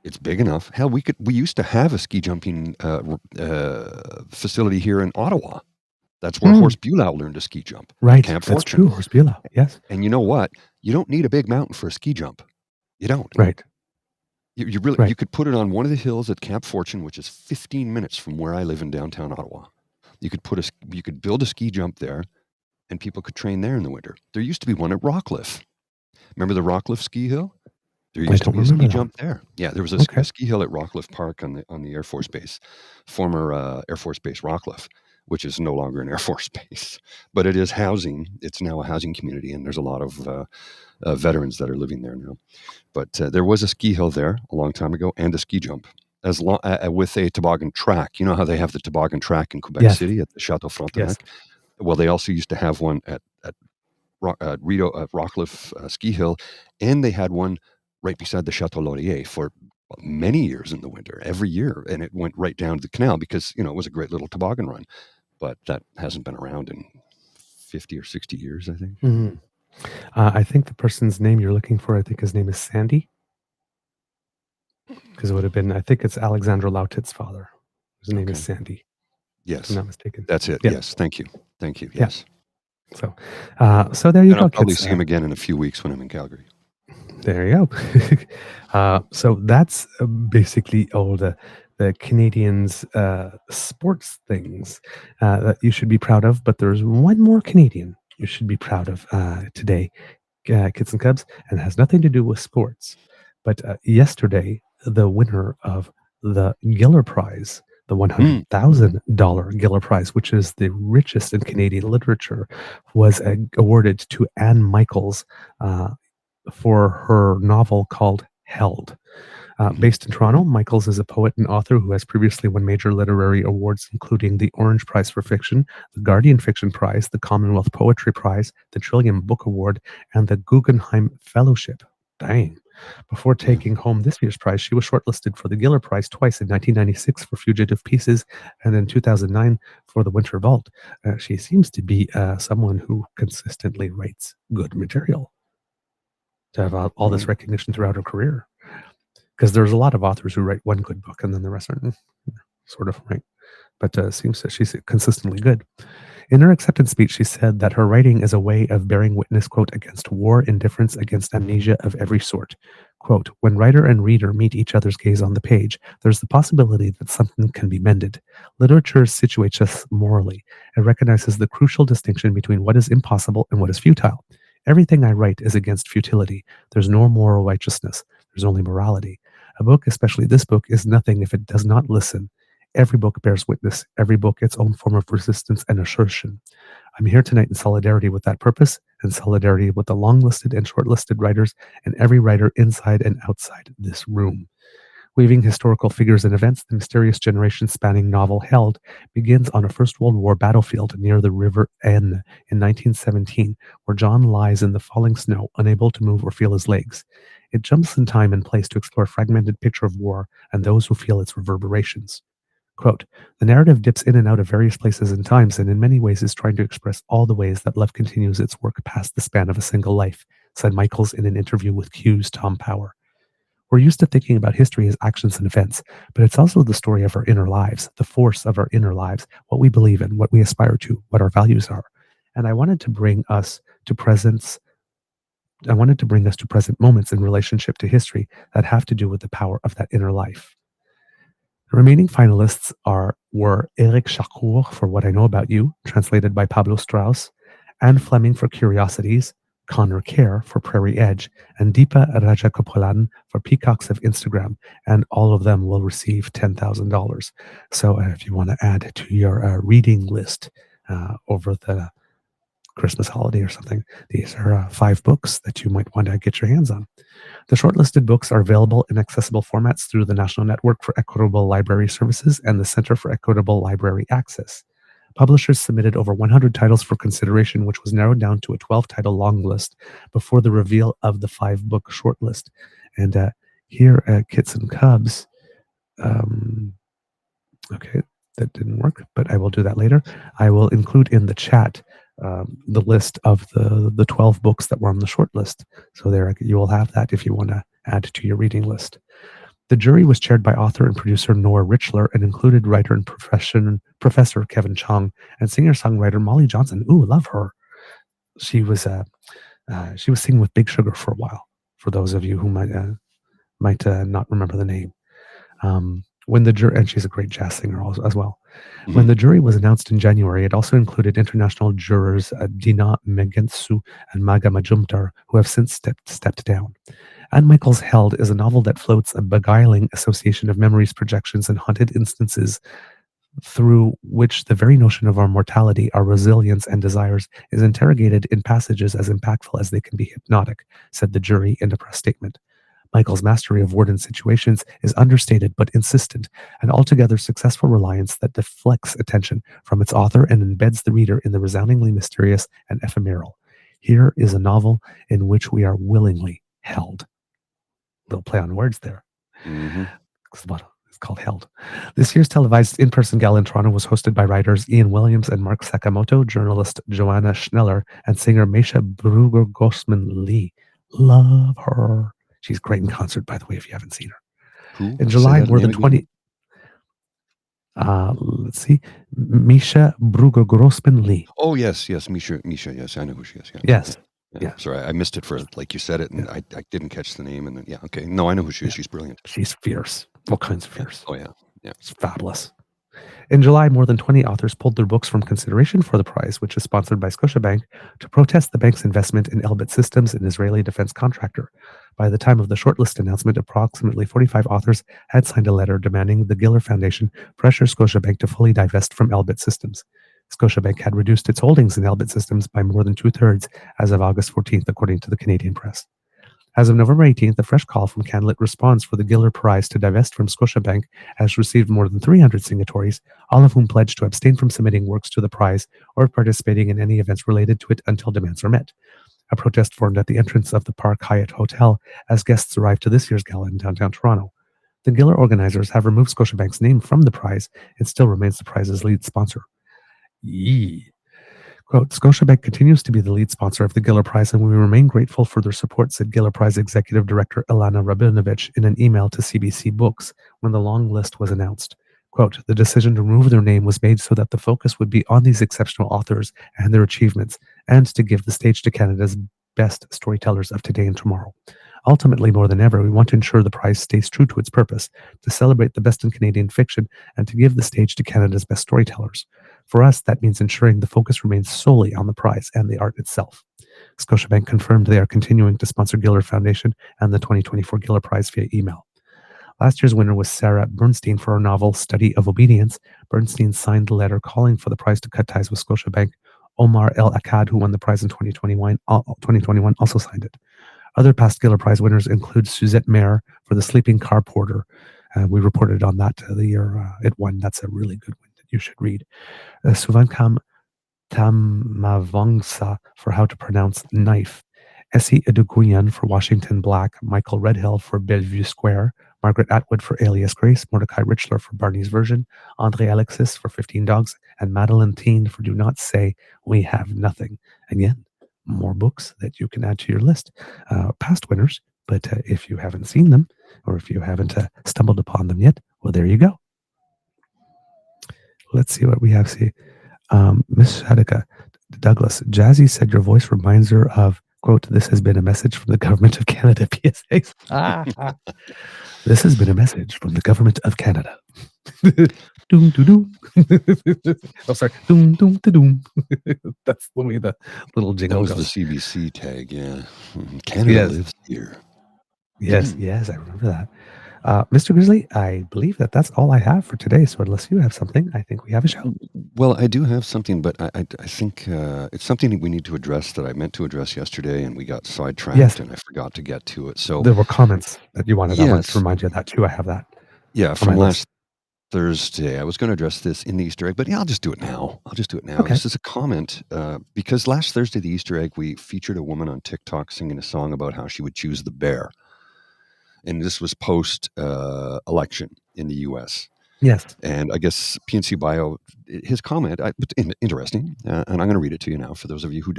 It's big enough. Hell, we used to have a ski jumping facility here in Ottawa. That's where Horst Buelau learned to ski jump. Right, Camp that's Fortune. true, Horst Buelau, yes. And you know what? You don't need a big mountain for a ski jump. You don't. Right. You really you could put it on one of the hills at Camp Fortune, which is 15 minutes from where I live in downtown Ottawa. You could build a ski jump there, and people could train there in the winter. There used to be one at Rockcliffe. Remember the Rockcliffe ski hill? There used to be a ski jump there. Yeah, there was a ski hill at Rockcliffe Park on the Air Force Base, former Air Force Base Rockcliffe, which is no longer an Air Force Base, but it is housing. It's now a housing community, and there's a lot of veterans that are living there now. But there was a ski hill there a long time ago, and a ski jump, with a toboggan track. You know how they have the toboggan track in Quebec City at the Chateau Frontenac? Yes. Well, they also used to have one at Rockcliffe Ski Hill, and they had one right beside the Chateau Laurier for many years in the winter, every year, and it went right down to the canal because it was a great little toboggan run. But that hasn't been around in 50 or 60 years, I think. I think the person's name you're looking for, I think his name is Sandy. Because it would have been, I think it's Alexandra Lautit's father. His name is Sandy. Yes. If I'm not mistaken. That's it. Yeah. Yes. Thank you. Yes. So there you go. I'll probably see him again in a few weeks when I'm in Calgary. There you go. So that's basically all the Canadians' sports things that you should be proud of. But there's one more Canadian you should be proud of today, Kids and Cubs, and it has nothing to do with sports. But yesterday, the winner of the Giller Prize, the $100,000 Giller Prize, which is the richest in Canadian literature, was awarded to Anne Michaels for her novel called Held. Based in Toronto, Michaels is a poet and author who has previously won major literary awards, including the Orange Prize for Fiction, the Guardian Fiction Prize, the Commonwealth Poetry Prize, the Trillium Book Award, and the Guggenheim Fellowship. Dang. Before taking home this year's prize, she was shortlisted for the Giller Prize twice, in 1996 for Fugitive Pieces and in 2009 for The Winter Vault. She seems to be someone who consistently writes good material to have all this recognition throughout her career. Because there's a lot of authors who write one good book and then the rest aren't sort of right. But it seems that she's consistently good. In her acceptance speech, she said that her writing is a way of bearing witness, quote, against war, indifference, against amnesia of every sort. Quote, when writer and reader meet each other's gaze on the page, there's the possibility that something can be mended. Literature situates us morally. It recognizes the crucial distinction between what is impossible and what is futile. Everything I write is against futility. There's no moral righteousness. There's only morality. A book, especially this book, is nothing if it does not listen. Every book bears witness, every book its own form of resistance and assertion. I'm here tonight in solidarity with that purpose, and solidarity with the long-listed and short-listed writers and every writer inside and outside this room. Weaving historical figures and events, the mysterious generation-spanning novel Held begins on a First World War battlefield near the River Aisne in 1917, where John lies in the falling snow, unable to move or feel his legs. It jumps in time and place to explore a fragmented picture of war and those who feel its reverberations. Quote, the narrative dips in and out of various places and times, and in many ways is trying to express all the ways that love continues its work past the span of a single life, said Michaels in an interview with Q's Tom Power. We're used to thinking about history as actions and events, but it's also the story of our inner lives, the force of our inner lives, what we believe in, what we aspire to, what our values are. And I wanted to bring us to present moments in relationship to history that have to do with the power of that inner life. The remaining finalists were Eric Charcourt for What I Know About You, translated by Pablo Strauss, Anne Fleming for Curiosities, Connor Kerr for Prairie Edge, and Deepa Rajagopalan for Peacocks of Instagram, and all of them will receive $10,000. So if you want to add to your reading list over the Christmas holiday or something, these are 5 books that you might want to get your hands on. The shortlisted books are available in accessible formats through the National Network for Equitable Library Services and the Center for Equitable Library Access. Publishers submitted over 100 titles for consideration, which was narrowed down to a 12-title long list before the reveal of the 5-book shortlist. And here at Kits and Cubs, okay, that didn't work, but I will do that later. I will include in the chat the list of the 12 books that were on the short list. So there you will have that if you want to add to your reading list. The jury was chaired by author and producer Nora Richler and included writer and professor Kevin Chong and singer-songwriter Molly Johnson. Ooh, love her. She was singing with Big Sugar for a while, for those of you who might not remember the name. When the jury, and she's a great jazz singer as well. Mm-hmm. When the jury was announced in January, it also included international jurors Dina Megentsu and Maga Majumdar, who have since stepped down. Anne Michaels' Held is a novel that floats a beguiling association of memories, projections, and haunted instances through which the very notion of our mortality, our resilience, and desires is interrogated in passages as impactful as they can be hypnotic, said the jury in a press statement. Michael's mastery of word and situations is understated but insistent, an altogether successful reliance that deflects attention from its author and embeds the reader in the resoundingly mysterious and ephemeral. Here is a novel in which we are willingly held. Little play on words there. Mm-hmm. It's called Held. This year's televised in-person gala in Toronto was hosted by writers Ian Williams and Mark Sakamoto, journalist Joanna Schneller, and singer Meisha Brugger-Grossman-Lee. Love her. She's great in concert, by the way, if you haven't seen her. Who? In July, more than 20... let's see. Meisha Brugger-Grossman-Lee. Oh, yes, Meisha, yes, I know who she is. Yeah. Yes. Yeah. Sorry, I missed it for, like you said it, and I didn't catch the name. And then, okay. No, I know who she is. She's brilliant. She's fierce. All kinds of fierce. Oh, yeah. It's fabulous. In July, more than 20 authors pulled their books from consideration for the prize, which is sponsored by Scotiabank, to protest the bank's investment in Elbit Systems, an Israeli defense contractor. By the time of the shortlist announcement, approximately 45 authors had signed a letter demanding the Giller Foundation pressure Scotiabank to fully divest from Elbit Systems. Scotiabank had reduced its holdings in Elbit Systems by more than 2/3 as of August 14th, according to the Canadian press. As of November 18th, a fresh call from Canlit Response for the Giller Prize to divest from Scotiabank has received more than 300 signatories, all of whom pledged to abstain from submitting works to the prize or participating in any events related to it until demands are met. A protest formed at the entrance of the Park Hyatt Hotel as guests arrived to this year's gala in downtown Toronto. The gala organizers have removed Scotiabank's name from the prize. It still remains the prize's lead sponsor. Yee. Quote, Scotiabank continues to be the lead sponsor of the Giller Prize, and we remain grateful for their support, said Giller Prize Executive Director Ilana Rabinovich in an email to CBC Books when the long list was announced. Quote, the decision to remove their name was made so that the focus would be on these exceptional authors and their achievements, and to give the stage to Canada's best storytellers of today and tomorrow. Ultimately, more than ever, we want to ensure the prize stays true to its purpose, to celebrate the best in Canadian fiction and to give the stage to Canada's best storytellers. For us, that means ensuring the focus remains solely on the prize and the art itself. Scotiabank confirmed they are continuing to sponsor Giller Foundation and the 2024 Giller Prize via email. Last year's winner was Sarah Bernstein for her novel Study of Obedience. Bernstein signed the letter calling for the prize to cut ties with Scotiabank. Omar El Akkad, who won the prize in 2021, also signed it. Other past Giller Prize winners include Suzette Mayer for The Sleeping Car Porter. We reported on that the year it won. That's a really good one that you should read. Suvankam Tamavongsa for How to Pronounce Knife. Essie Eduguyan for Washington Black. Michael Redhill for Bellevue Square. Margaret Atwood for Alias Grace. Mordecai Richler for Barney's Version. Andre Alexis for 15 Dogs. And Madeline Teen for Do Not Say We Have Nothing. Again, more books that you can add to your list. Past winners, but if you haven't seen them or if you haven't stumbled upon them yet, well, there you go. Let's see what we have. Miss Shadika Douglas, Jazzy said your voice reminds her of, quote, this has been a message from the Government of Canada, PSA. This has been a message from the Government of Canada. Doom, doom, doom. Oh, sorry. Doom, doom, doom. That's the way the little jingle goes. That was the CBC tag, yeah. Canada lives here. Yes, I remember that. Mr. Grizzly, I believe that's all I have for today. So unless you have something, I think we have a show. Well, I do have something, but I think it's something that we need to address that I meant to address yesterday, and we got sidetracked, and I forgot to get to it. So there were comments that you wanted. I wanted to remind you of that too. I have that. Yeah, from last Thursday. I was going to address this in the Easter egg, but yeah, I'll just do it now. Okay. This is a comment because last Thursday, the Easter egg, we featured a woman on TikTok singing a song about how she would choose the bear. And this was post-election in the U.S. Yes. And I guess PNC Bio, his comment, interesting, and I'm going to read it to you now for those of you who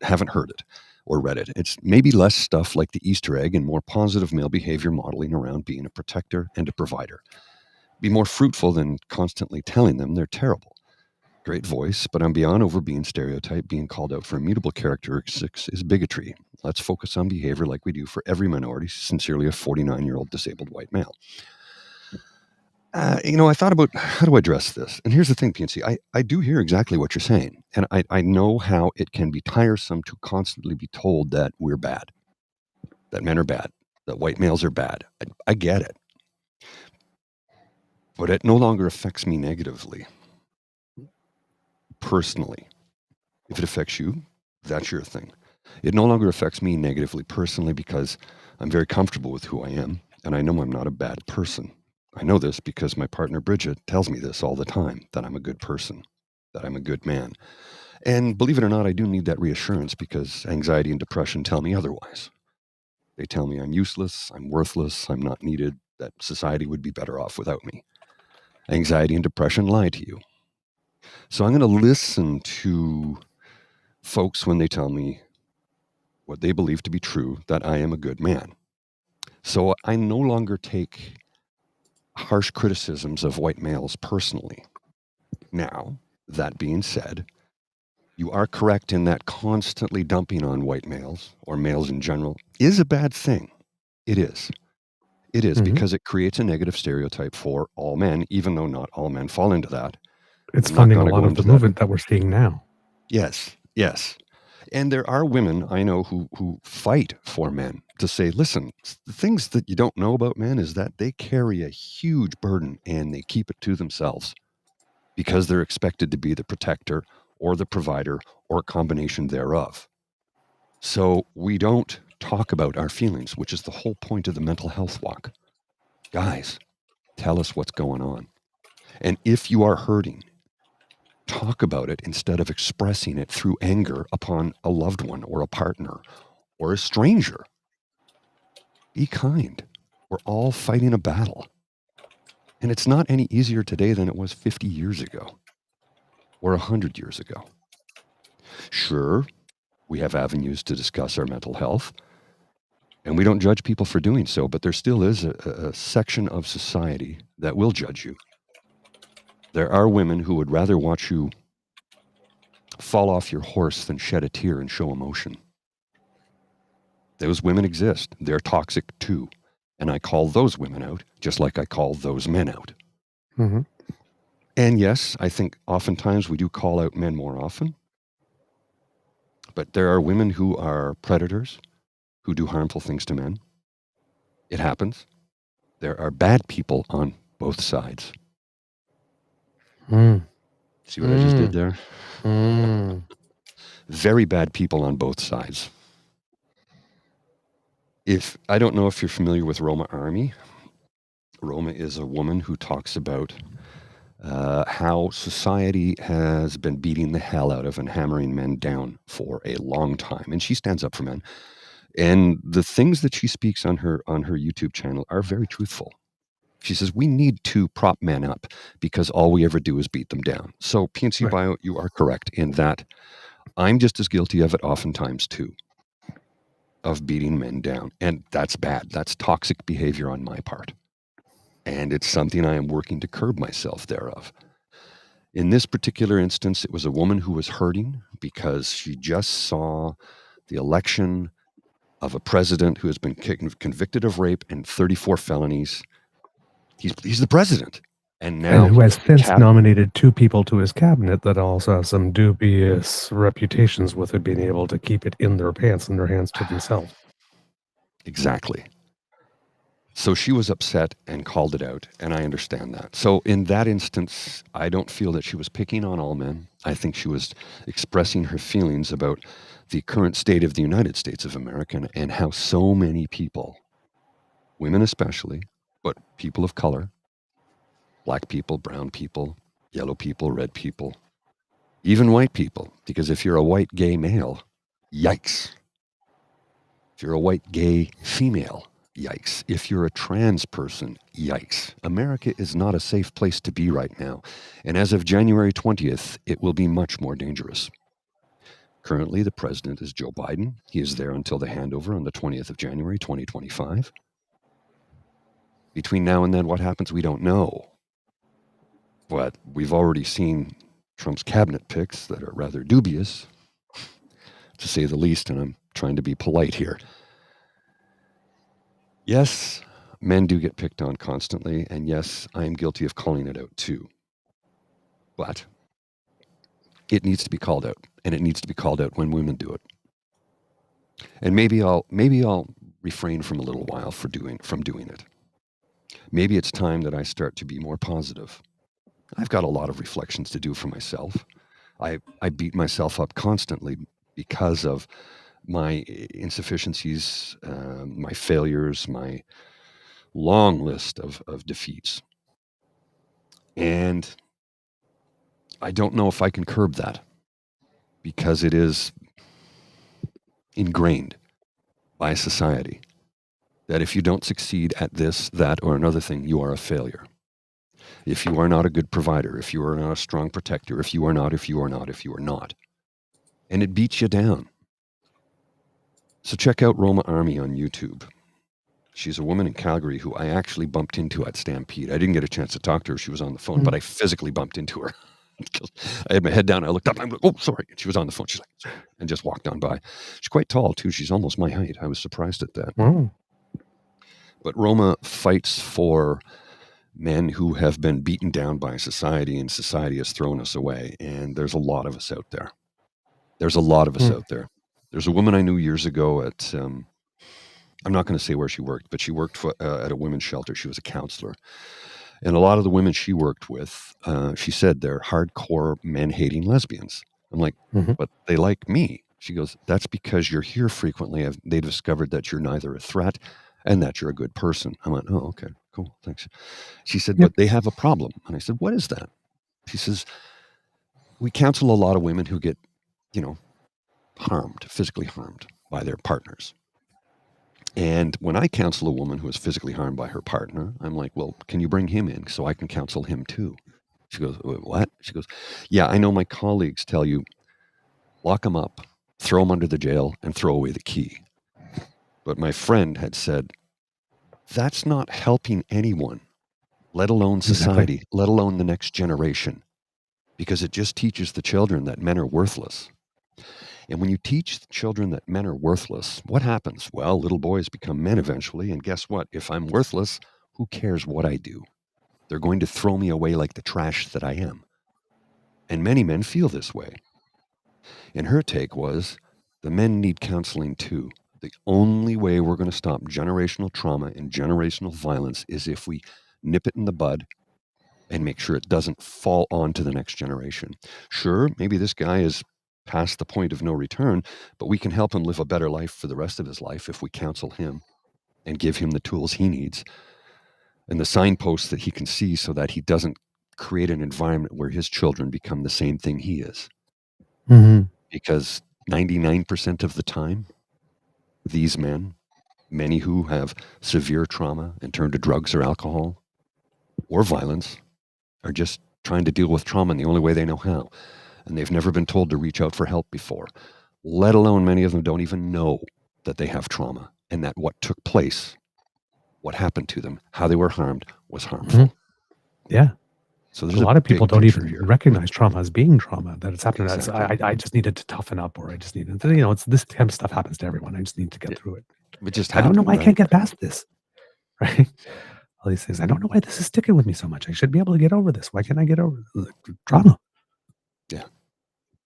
haven't heard it or read it. It's maybe less stuff like the Easter egg and more positive male behavior modeling around being a protector and a provider. Be more fruitful than constantly telling them they're terrible. Great voice, but I'm beyond over being stereotyped. Being called out for immutable characteristics is bigotry. Let's focus on behavior like we do for every minority. Sincerely, a 49-year-old disabled white male. I thought about how to address this. And here's the thing, PNC. I do hear exactly what you're saying. And I know how it can be tiresome to constantly be told that we're bad, that men are bad, that white males are bad. I get it. But it no longer affects me negatively. Personally. If it affects you, that's your thing. It no longer affects me negatively personally because I'm very comfortable with who I am, and I know I'm not a bad person. I know this because my partner Bridget tells me this all the time, that I'm a good person, that I'm a good man. And believe it or not, I do need that reassurance because anxiety and depression tell me otherwise. They tell me I'm useless, I'm worthless, I'm not needed, that society would be better off without me. Anxiety and depression lie to you. So I'm going to listen to folks when they tell me what they believe to be true, that I am a good man. So I no longer take harsh criticisms of white males personally. Now, that being said, you are correct in that constantly dumping on white males, or males in general, is a bad thing. It is. It is because it creates a negative stereotype for all men, even though not all men fall into that. It's funding a lot of the movement that we're seeing now. Yes. And there are women I know who fight for men to say, listen, the things that you don't know about men is that they carry a huge burden and they keep it to themselves because they're expected to be the protector or the provider or a combination thereof. So we don't talk about our feelings, which is the whole point of the mental health walk. Guys, tell us what's going on. And if you are hurting, talk about it instead of expressing it through anger upon a loved one or a partner or a stranger. Be kind. We're all fighting a battle. And it's not any easier today than it was 50 years ago or 100 years ago. Sure, we have avenues to discuss our mental health, and we don't judge people for doing so, but there still is a section of society that will judge you. There are women who would rather watch you fall off your horse than shed a tear and show emotion. Those women exist. They're toxic too. And I call those women out just like I call those men out. Mm-hmm. And yes, I think oftentimes we do call out men more often. But there are women who are predators, who do harmful things to men. It happens. There are bad people on both sides. See what I just did there? Very bad people on both sides. I don't know if you're familiar with Roma Army. Roma is a woman who talks about how society has been beating the hell out of and hammering men down for a long time. And she stands up for men. And the things that she speaks on her YouTube channel are very truthful. She says, we need to prop men up because all we ever do is beat them down. So PNC Right. Bio, you are correct in that I'm just as guilty of it oftentimes too, of beating men down. And that's bad. That's toxic behavior on my part. And it's something I am working to curb myself thereof. In this particular instance, it was a woman who was hurting because she just saw the election of a president who has been convicted of rape and 34 felonies. He's the president. And now and who has since nominated 2 people to his cabinet that also have some dubious reputations with it being able to keep it in their pants and their hands to themselves. Exactly. So she was upset and called it out, and I understand that. So in that instance, I don't feel that she was picking on all men. I think she was expressing her feelings about the current state of the United States of America and how so many people, women especially, but people of color, black people, brown people, yellow people, red people, even white people, because if you're a white gay male, yikes. If you're a white gay female, yikes. If you're a trans person, yikes. America is not a safe place to be right now. And as of January 20th, it will be much more dangerous. Currently, the president is Joe Biden. He is there until the handover on the 20th of January, 2025. Between now and then, what happens, we don't know. But we've already seen Trump's cabinet picks that are rather dubious, to say the least, and I'm trying to be polite here. Yes, men do get picked on constantly, and yes, I am guilty of calling it out too. But it needs to be called out, and it needs to be called out when women do it. And maybe I'll refrain from a little while from doing it. Maybe it's time that I start to be more positive. I've got a lot of reflections to do for myself. I beat myself up constantly because of my insufficiencies, my failures, my long list of defeats. And I don't know if I can curb that because it is ingrained by society that if you don't succeed at this, that, or another thing, you are a failure. If you are not a good provider, if you are not a strong protector, if you are not. And it beats you down. So check out Roma Army on YouTube. She's a woman in Calgary who I actually bumped into at Stampede. I didn't get a chance to talk to her. She was on the phone, but I physically bumped into her. I had my head down. I looked up. I'm like, oh, sorry. She was on the phone. She's like, sorry, and just walked on by. She's quite tall, too. She's almost my height. I was surprised at that. Wow. But Roma fights for men who have been beaten down by society, and society has thrown us away. And there's a lot of us out there. There's a woman I knew years ago at, I'm not going to say where she worked, but she worked at a women's shelter. She was a counselor. And a lot of the women she worked with, she said they're hardcore men-hating lesbians. I'm like, but they like me. She goes, that's because you're here frequently. They discovered that you're neither a threat and that you're a good person. I went, oh, okay, cool, thanks. She said, but they have a problem. And I said, what is that? She says, we counsel a lot of women who get, harmed, physically harmed by their partners. And when I counsel a woman who is physically harmed by her partner, I'm like, well, can you bring him in so I can counsel him too? She goes, what? She goes, yeah, I know my colleagues tell you, lock him up, throw him under the jail, and throw away the key. But my friend had said, that's not helping anyone, let alone society, Exactly. let alone the next generation, because it just teaches the children that men are worthless. And when you teach the children that men are worthless, what happens? Well, little boys become men eventually, and guess what? If I'm worthless, who cares what I do? They're going to throw me away like the trash that I am. And many men feel this way. And her take was, the men need counseling too. The only way we're going to stop generational trauma and generational violence is if we nip it in the bud and make sure it doesn't fall on to the next generation. Sure, maybe this guy is past the point of no return, but we can help him live a better life for the rest of his life if we counsel him and give him the tools he needs and the signposts that he can see so that he doesn't create an environment where his children become the same thing he is. Mm-hmm. Because 99% of the time, these men, many who have severe trauma and turn to drugs or alcohol or violence, are just trying to deal with trauma in the only way they know how. And they've never been told to reach out for help before, let alone many of them don't even know that they have trauma and that what took place, what happened to them, how they were harmed was harmful. Mm-hmm. Yeah. So there's a lot of people don't even here. recognize trauma as being trauma, that it's happening. Exactly. I just needed to toughen up, or I just needed to, it's this kind of stuff happens to everyone. I just need to get through it. It just I don't know happened, why I right? can't get past this. Right? All these things. I don't know why this is sticking with me so much. I should be able to get over this. Why can't I get over trauma? Yeah.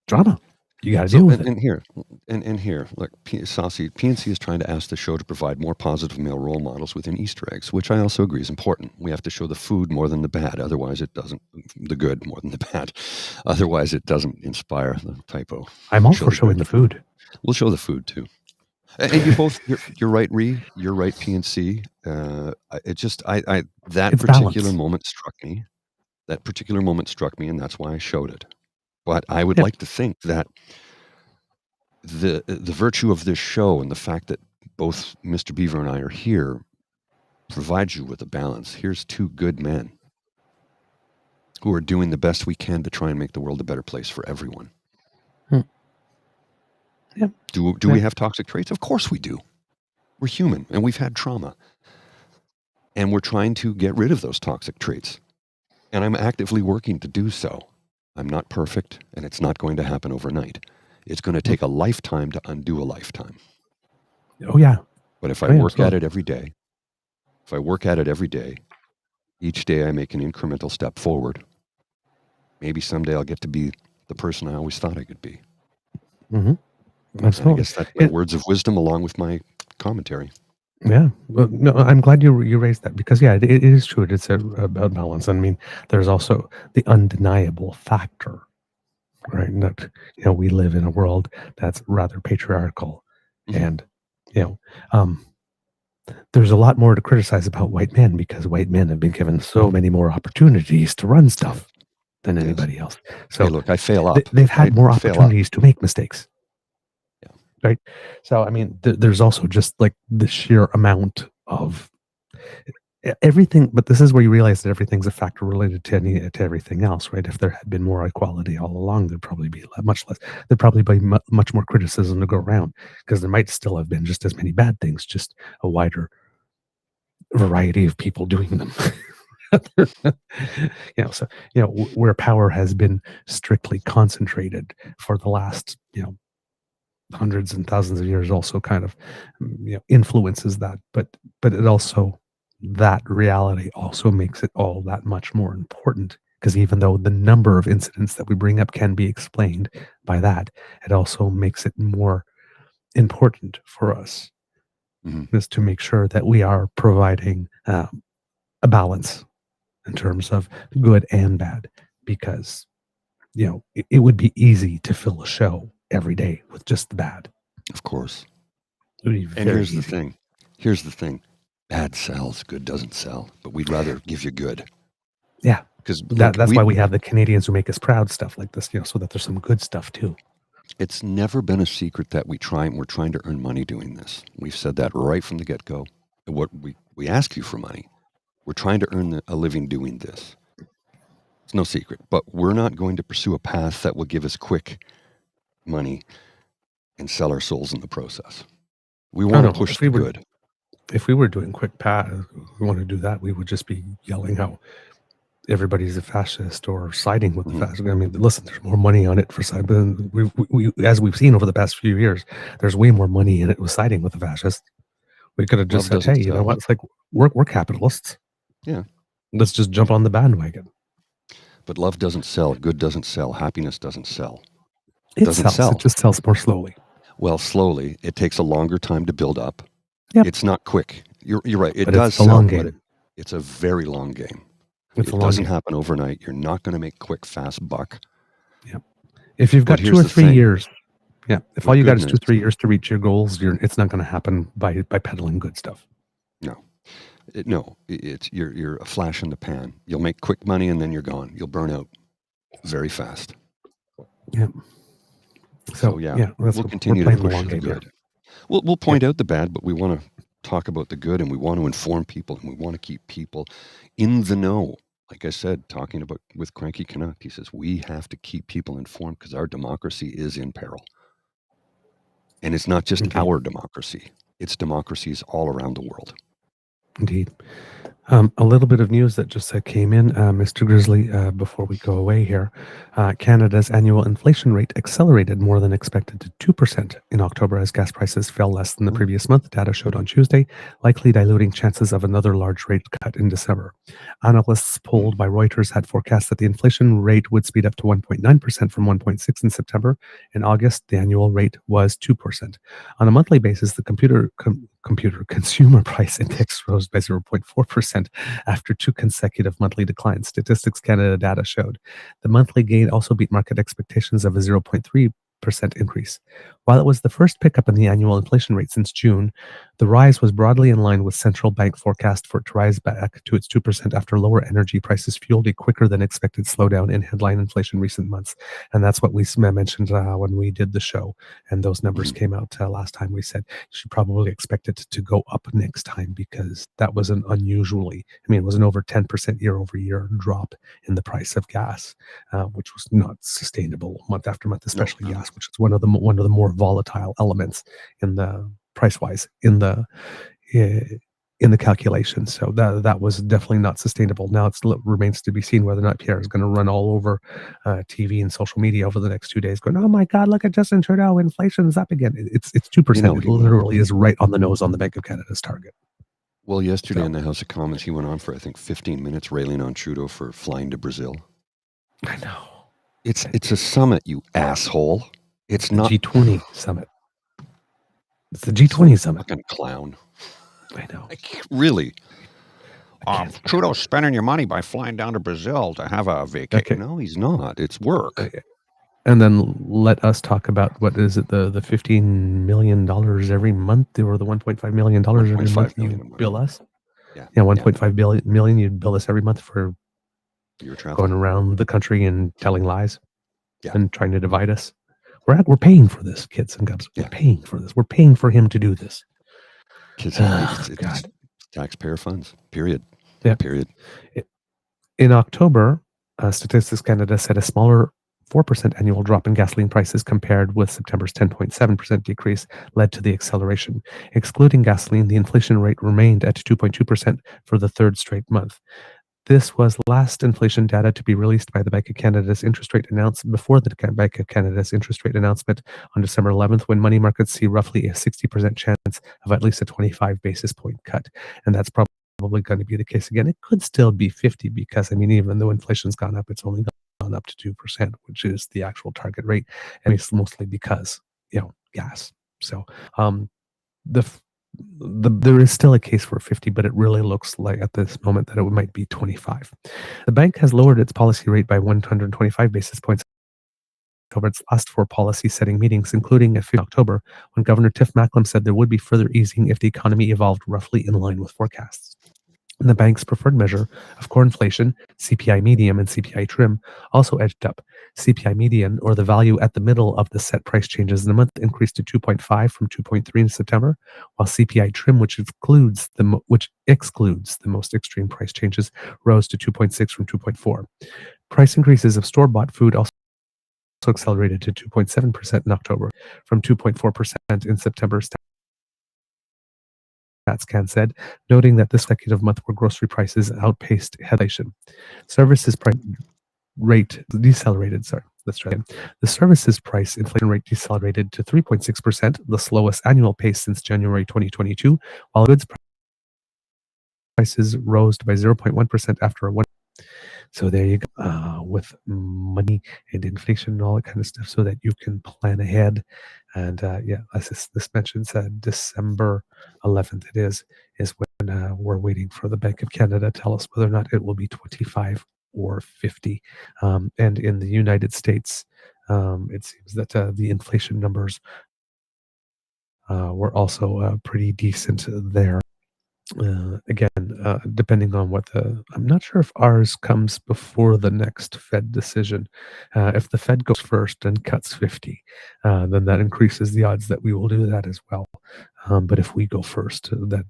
Trauma. You got to deal with it. And here, look, Saucy, PNC is trying to ask the show to provide more positive male role models within Easter eggs, which I also agree is important. We have to show the food more than the bad. Otherwise, it doesn't, the good more than the bad. Otherwise, it doesn't inspire the typo. I'm all for showing the food. We'll show the food too. And you both, you're right, Ree. You're right, PNC. It just, that It's particular balance. moment struck me. That particular moment struck me, and that's why I showed it. But I would like to think that the virtue of this show and the fact that both Mr. Beaver and I are here provides you with a balance. Here's two good men who are doing the best we can to try and make the world a better place for everyone. Yeah. Do we have toxic traits? Of course we do. We're human and we've had trauma. And we're trying to get rid of those toxic traits. And I'm actively working to do so. I'm not perfect, and it's not going to happen overnight. It's going to take a lifetime to undo a lifetime. Oh, yeah. But if I work at it every day, each day I make an incremental step forward, maybe someday I'll get to be the person I always thought I could be. Mm-hmm. And I guess that's my words of wisdom along with my commentary. Yeah, well, no, I'm glad you raised that because it is true. It's about balance. I mean, there's also the undeniable factor, right? That we live in a world that's rather patriarchal, and there's a lot more to criticize about white men because white men have been given so many more opportunities to run stuff than anybody else. So hey, look, I fail up. They've had more opportunities to make mistakes. Right. So, I mean, there's also just like the sheer amount of everything. But this is where you realize that everything's a factor related to everything else. Right. If there had been more equality all along, there'd probably be much less. There'd probably be much more criticism to go around because there might still have been just as many bad things, just a wider variety of people doing them. Where power has been strictly concentrated for the last, hundreds and thousands of years also kind of influences that, but it also, that reality also makes it all that much more important because even though the number of incidents that we bring up can be explained by that, it also makes it more important for us is to make sure that we are providing a balance in terms of good and bad because it would be easy to fill a show every day with just the bad. Of course. And here's the thing. Bad sells, good doesn't sell. But we'd rather give you good. Yeah. Because That's why we have the Canadians who make us proud stuff like this, so that there's some good stuff too. It's never been a secret that we're trying to earn money doing this. We've said that right from the get-go. What we ask you for money. We're trying to earn a living doing this. It's no secret. But we're not going to pursue a path that will give us quick money and sell our souls in the process. We want to push the good. If we were doing quick path, we want to do that, we would just be yelling how everybody's a fascist or siding with the fascist. I mean, listen, there's more money on it for side, but we as we've seen over the past few years, there's way more money in it with siding with the fascists. We could have just said, hey, you know what? It's like we're capitalists. Yeah. Let's just jump on the bandwagon. But love doesn't sell. Good doesn't sell. Happiness doesn't sell. It doesn't sell. It just sells more slowly. Well, slowly. It takes a longer time to build up. Yep. It's not quick. You're right. It but does it's a sell, long but game. It's a very long game. It doesn't happen overnight. You're not going to make quick, fast buck. Yep. If you've got 2 or 3 years, if all you got is 2 or 3 years to reach your goals, it's not going to happen by peddling good stuff. No. You're a flash in the pan. You'll make quick money and then you're gone. You'll burn out very fast. Yeah. So we'll continue to push the good. We'll point out the bad, but we want to talk about the good, and we want to inform people, and we want to keep people in the know. Like I said, talking about with Cranky Canuck, he says we have to keep people informed because our democracy is in peril. And it's not just our democracy. It's democracies all around the world. Indeed. A little bit of news that just came in, Mr. Grizzly, before we go away here. Canada's annual inflation rate accelerated more than expected to 2% in October as gas prices fell less than the previous month, data showed on Tuesday, likely diluting chances of another large rate cut in December. Analysts polled by Reuters had forecast that the inflation rate would speed up to 1.9% from 1.6% in September. In August, the annual rate was 2%. On a monthly basis, the Consumer Price Index rose by 0.4% after 2 consecutive monthly declines, Statistics Canada data showed. The monthly gain also beat market expectations of a 0.3% increase. While it was the first pickup in the annual inflation rate since June, the rise was broadly in line with central bank forecast for it to rise back to its 2% after lower energy prices fueled a quicker than expected slowdown in headline inflation recent months. And that's what we mentioned when we did the show. And those numbers came out last time. We said you should probably expect it to go up next time because that was an unusually, it was an over 10% year over year drop in the price of gas, which was not sustainable month after month, especially gas, which is one of the more volatile elements in the price-wise in the calculation. So that was definitely not sustainable. Now it remains to be seen whether or not Pierre is going to run all over TV and social media over the next 2 days going, oh my God, look at Justin Trudeau, inflation's up again. It's 2%. It literally is right on the nose on the Bank of Canada's target. Well, yesterday in the House of Commons, he went on for, I think, 15 minutes railing on Trudeau for flying to Brazil. I know. It's a summit, you asshole. It's not G20 summit. It's the G20 summit. Fucking clown. I know. Really? Trudeau's spending your money by flying down to Brazil to have a vacation. No, he's not. It's work. Okay. And then let us talk about what is it, the $15 million every month, or the $1.5 million every month you bill us? Yeah, 1.5 million you'd bill us every month for your travel, going around the country and telling lies and trying to divide us. We're paying for this, kids and cubs. We're paying for this. We're paying for him to do this. Kids, it's taxpayer funds. Period. Yeah. Period. In October, Statistics Canada said a smaller 4% annual drop in gasoline prices compared with September's 10.7% decrease led to the acceleration. Excluding gasoline, the inflation rate remained at 2.2% for the third straight month. This was last inflation data to be released by the Bank of Canada's interest rate before the Bank of Canada's interest rate announcement on December 11th, when money markets see roughly a 60% chance of at least a 25 basis point cut. And that's probably going to be the case again. It could still be 50 because, even though inflation's gone up, it's only gone up to 2%, which is the actual target rate. And it's mostly because, gas. So there is still a case for 50, but it really looks like at this moment that it might be 25. The bank has lowered its policy rate by 125 basis points over its last 4 policy-setting meetings, including in October, when Governor Tiff Macklem said there would be further easing if the economy evolved roughly in line with forecasts. And the bank's preferred measure of core inflation, CPI median and CPI trim, also edged up. CPI median, or the value at the middle of the set price changes in a month, increased to 2.5 from 2.3 in September, while CPI trim, which excludes the most extreme price changes, rose to 2.6 from 2.4. Price increases of store-bought food also accelerated to 2.7% in October, from 2.4% in September. StatsCan said, noting that this consecutive month where grocery prices outpaced inflation. Services price rate decelerated. Let's try again. The services price inflation rate decelerated to 3.6%, the slowest annual pace since January 2022, while goods prices rose by 0.1% after a 1. So there you go, with money and inflation and all that kind of stuff, so that you can plan ahead. And as this mentions, December 11th is when we're waiting for the Bank of Canada to tell us whether or not it will be 25 or 50. And in the United States, it seems that the inflation numbers were also pretty decent there. Again, depending on what I'm not sure if ours comes before the next Fed decision. If the Fed goes first and cuts 50, then that increases the odds that we will do that as well. But if we go first, that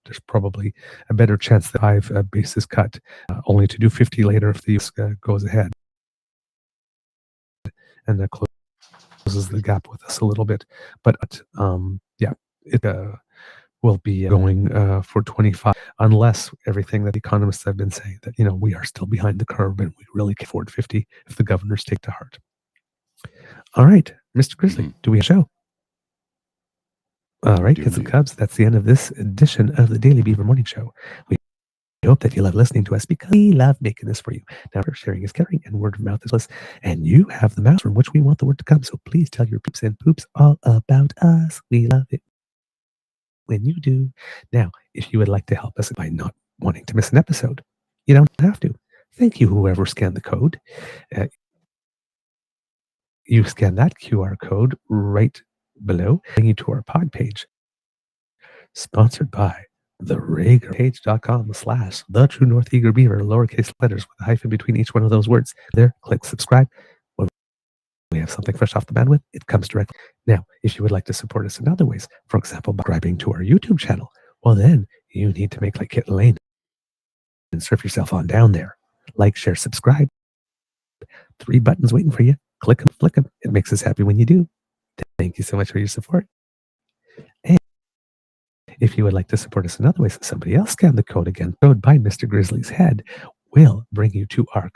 there's probably a better chance that 5 basis cut, only to do 50 later if the US goes ahead. And that closes the gap with us a little bit. But it will be going for 25, unless everything that economists have been saying that, we are still behind the curve and we really can afford 50 if the governors take to heart. All right, Mr. Grizzly, do we have a show? All right, kids and cubs, that's the end of this edition of the Daily Beaver Morning Show. We hope that you love listening to us because we love making this for you. Now, sharing is caring and word of mouth is bliss, and you have the mouth from which we want the word to come. So please tell your peeps and poops all about us. We love it when you do. Now, if you would like to help us by not wanting to miss an episode, you don't have to. Thank you, whoever scanned the code. You scan that QR code right below, bring you to our pod page, sponsored by theRagerPage.com/The True North Eager Beaver, lowercase letters with a hyphen between each one of those words. There, click subscribe. When we have something fresh off the bandwidth, it comes directly. Now, if you would like to support us in other ways, for example, by subscribing to our YouTube channel, well then, you need to make like Kit and Lane and surf yourself on down there. Like, share, subscribe. 3 buttons waiting for you. Click them, flick them. It makes us happy when you do. Thank you so much for your support. And if you would like to support us in other ways, somebody else scan the code again. Code by Mr. Grizzly's head will bring you to our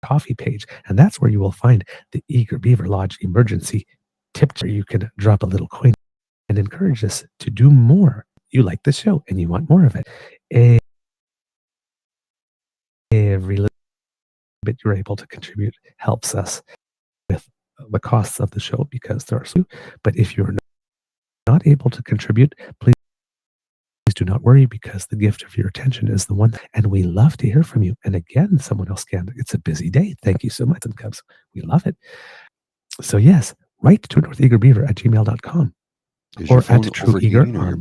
coffee page, and that's where you will find the Eager Beaver Lodge emergency tip, where you can drop a little coin and encourage us to do more. You like the show and you want more of it. Every little bit you're able to contribute helps us with the costs of the show, because there are few. But if you're not able to contribute, please do not worry, because the gift of your attention is the one, and we love to hear from you. And again, someone else scanned. It's a busy day. Thank you so much, and Cubs. We love it. So yes, write to northeagerbeaver@gmail.com, or at TrueEager on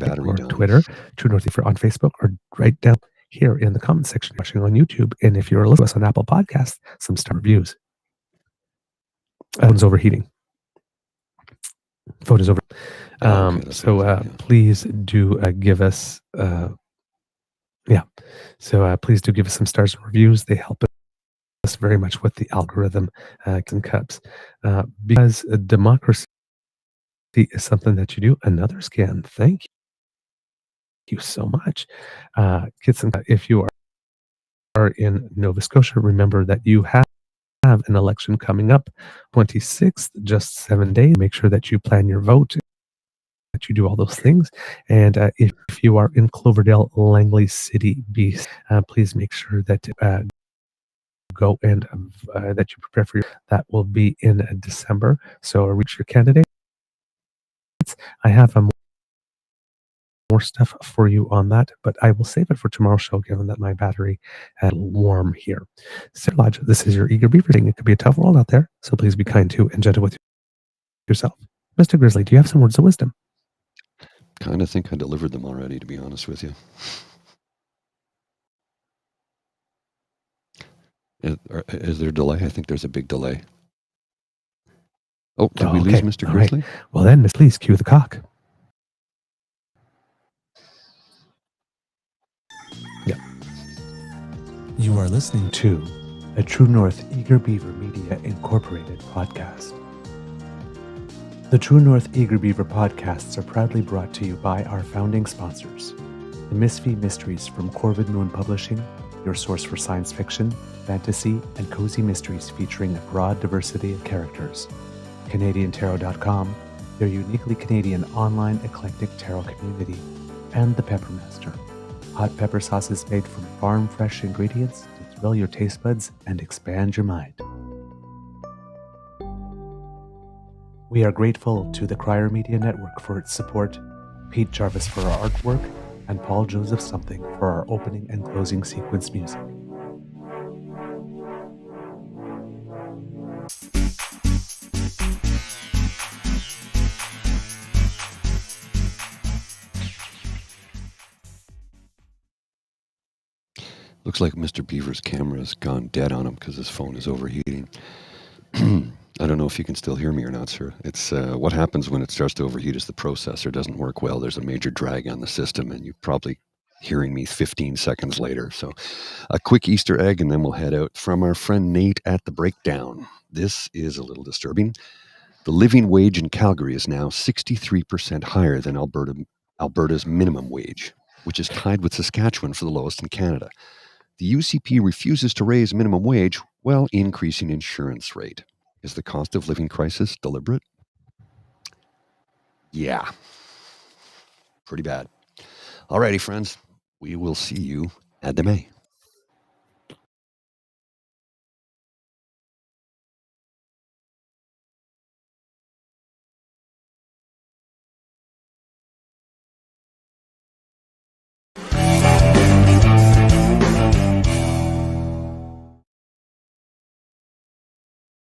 Twitter, True North Eager on Facebook, or write down here in the comment section watching on YouTube. And if you're listening to us on Apple Podcasts, some star reviews. Phone's overheating. Phone is over. Please do give us please do give us some stars and reviews. They help us very much with the algorithm and cups, because democracy is something that you do. Another scan. Thank you so much, kids. And if you are in Nova Scotia, remember that you have an election coming up 26th, just 7 days. Make sure that you plan your vote, that you do all those things. And if you are in Cloverdale, Langley City, BC, please make sure that go and that you prepare for that will be in December. So reach your candidates. I have more stuff for you on that, but I will save it for tomorrow's show, given that my battery is warm here. So, Lodge, this is your Eager Beaver thing. It could be a tough world out there, so please be kind to and gentle with yourself. Mr. Grizzly, do you have some words of wisdom? kind of think I delivered them already, to be honest with you. Is there a delay? I think there's a big delay. Oh, did we lose Mr. All Grizzly? right. Well then, please cue the cock. Yep. You are listening to a True North Eager Beaver Media Incorporated podcast. The True North Eager Beaver podcasts are proudly brought to you by our founding sponsors, the Misfit Mysteries from Corvid Moon Publishing, your source for science fiction, fantasy, and cozy mysteries featuring a broad diversity of characters. CanadianTarot.com, their uniquely Canadian online eclectic tarot community, and the Peppermaster, hot pepper sauces made from farm-fresh ingredients to thrill your taste buds and expand your mind. We are grateful to the Crier Media Network for its support, Pete Jarvis for our artwork, and Paul Joseph Something for our opening and closing sequence music. Looks like Mr. Beaver's camera has gone dead on him because his phone is overheating. I don't know if you can still hear me or not, sir. It's what happens when it starts to overheat is the processor doesn't work well. There's a major drag on the system, and you're probably hearing me 15 seconds later. So a quick Easter egg, and then we'll head out from our friend Nate at the breakdown. This is a little disturbing. The living wage in Calgary is now 63% higher than Alberta's minimum wage, which is tied with Saskatchewan for the lowest in Canada. The UCP refuses to raise minimum wage while increasing insurance rate. Is the cost of living crisis deliberate? Yeah. Pretty bad. Alrighty, friends. We will see you at the May.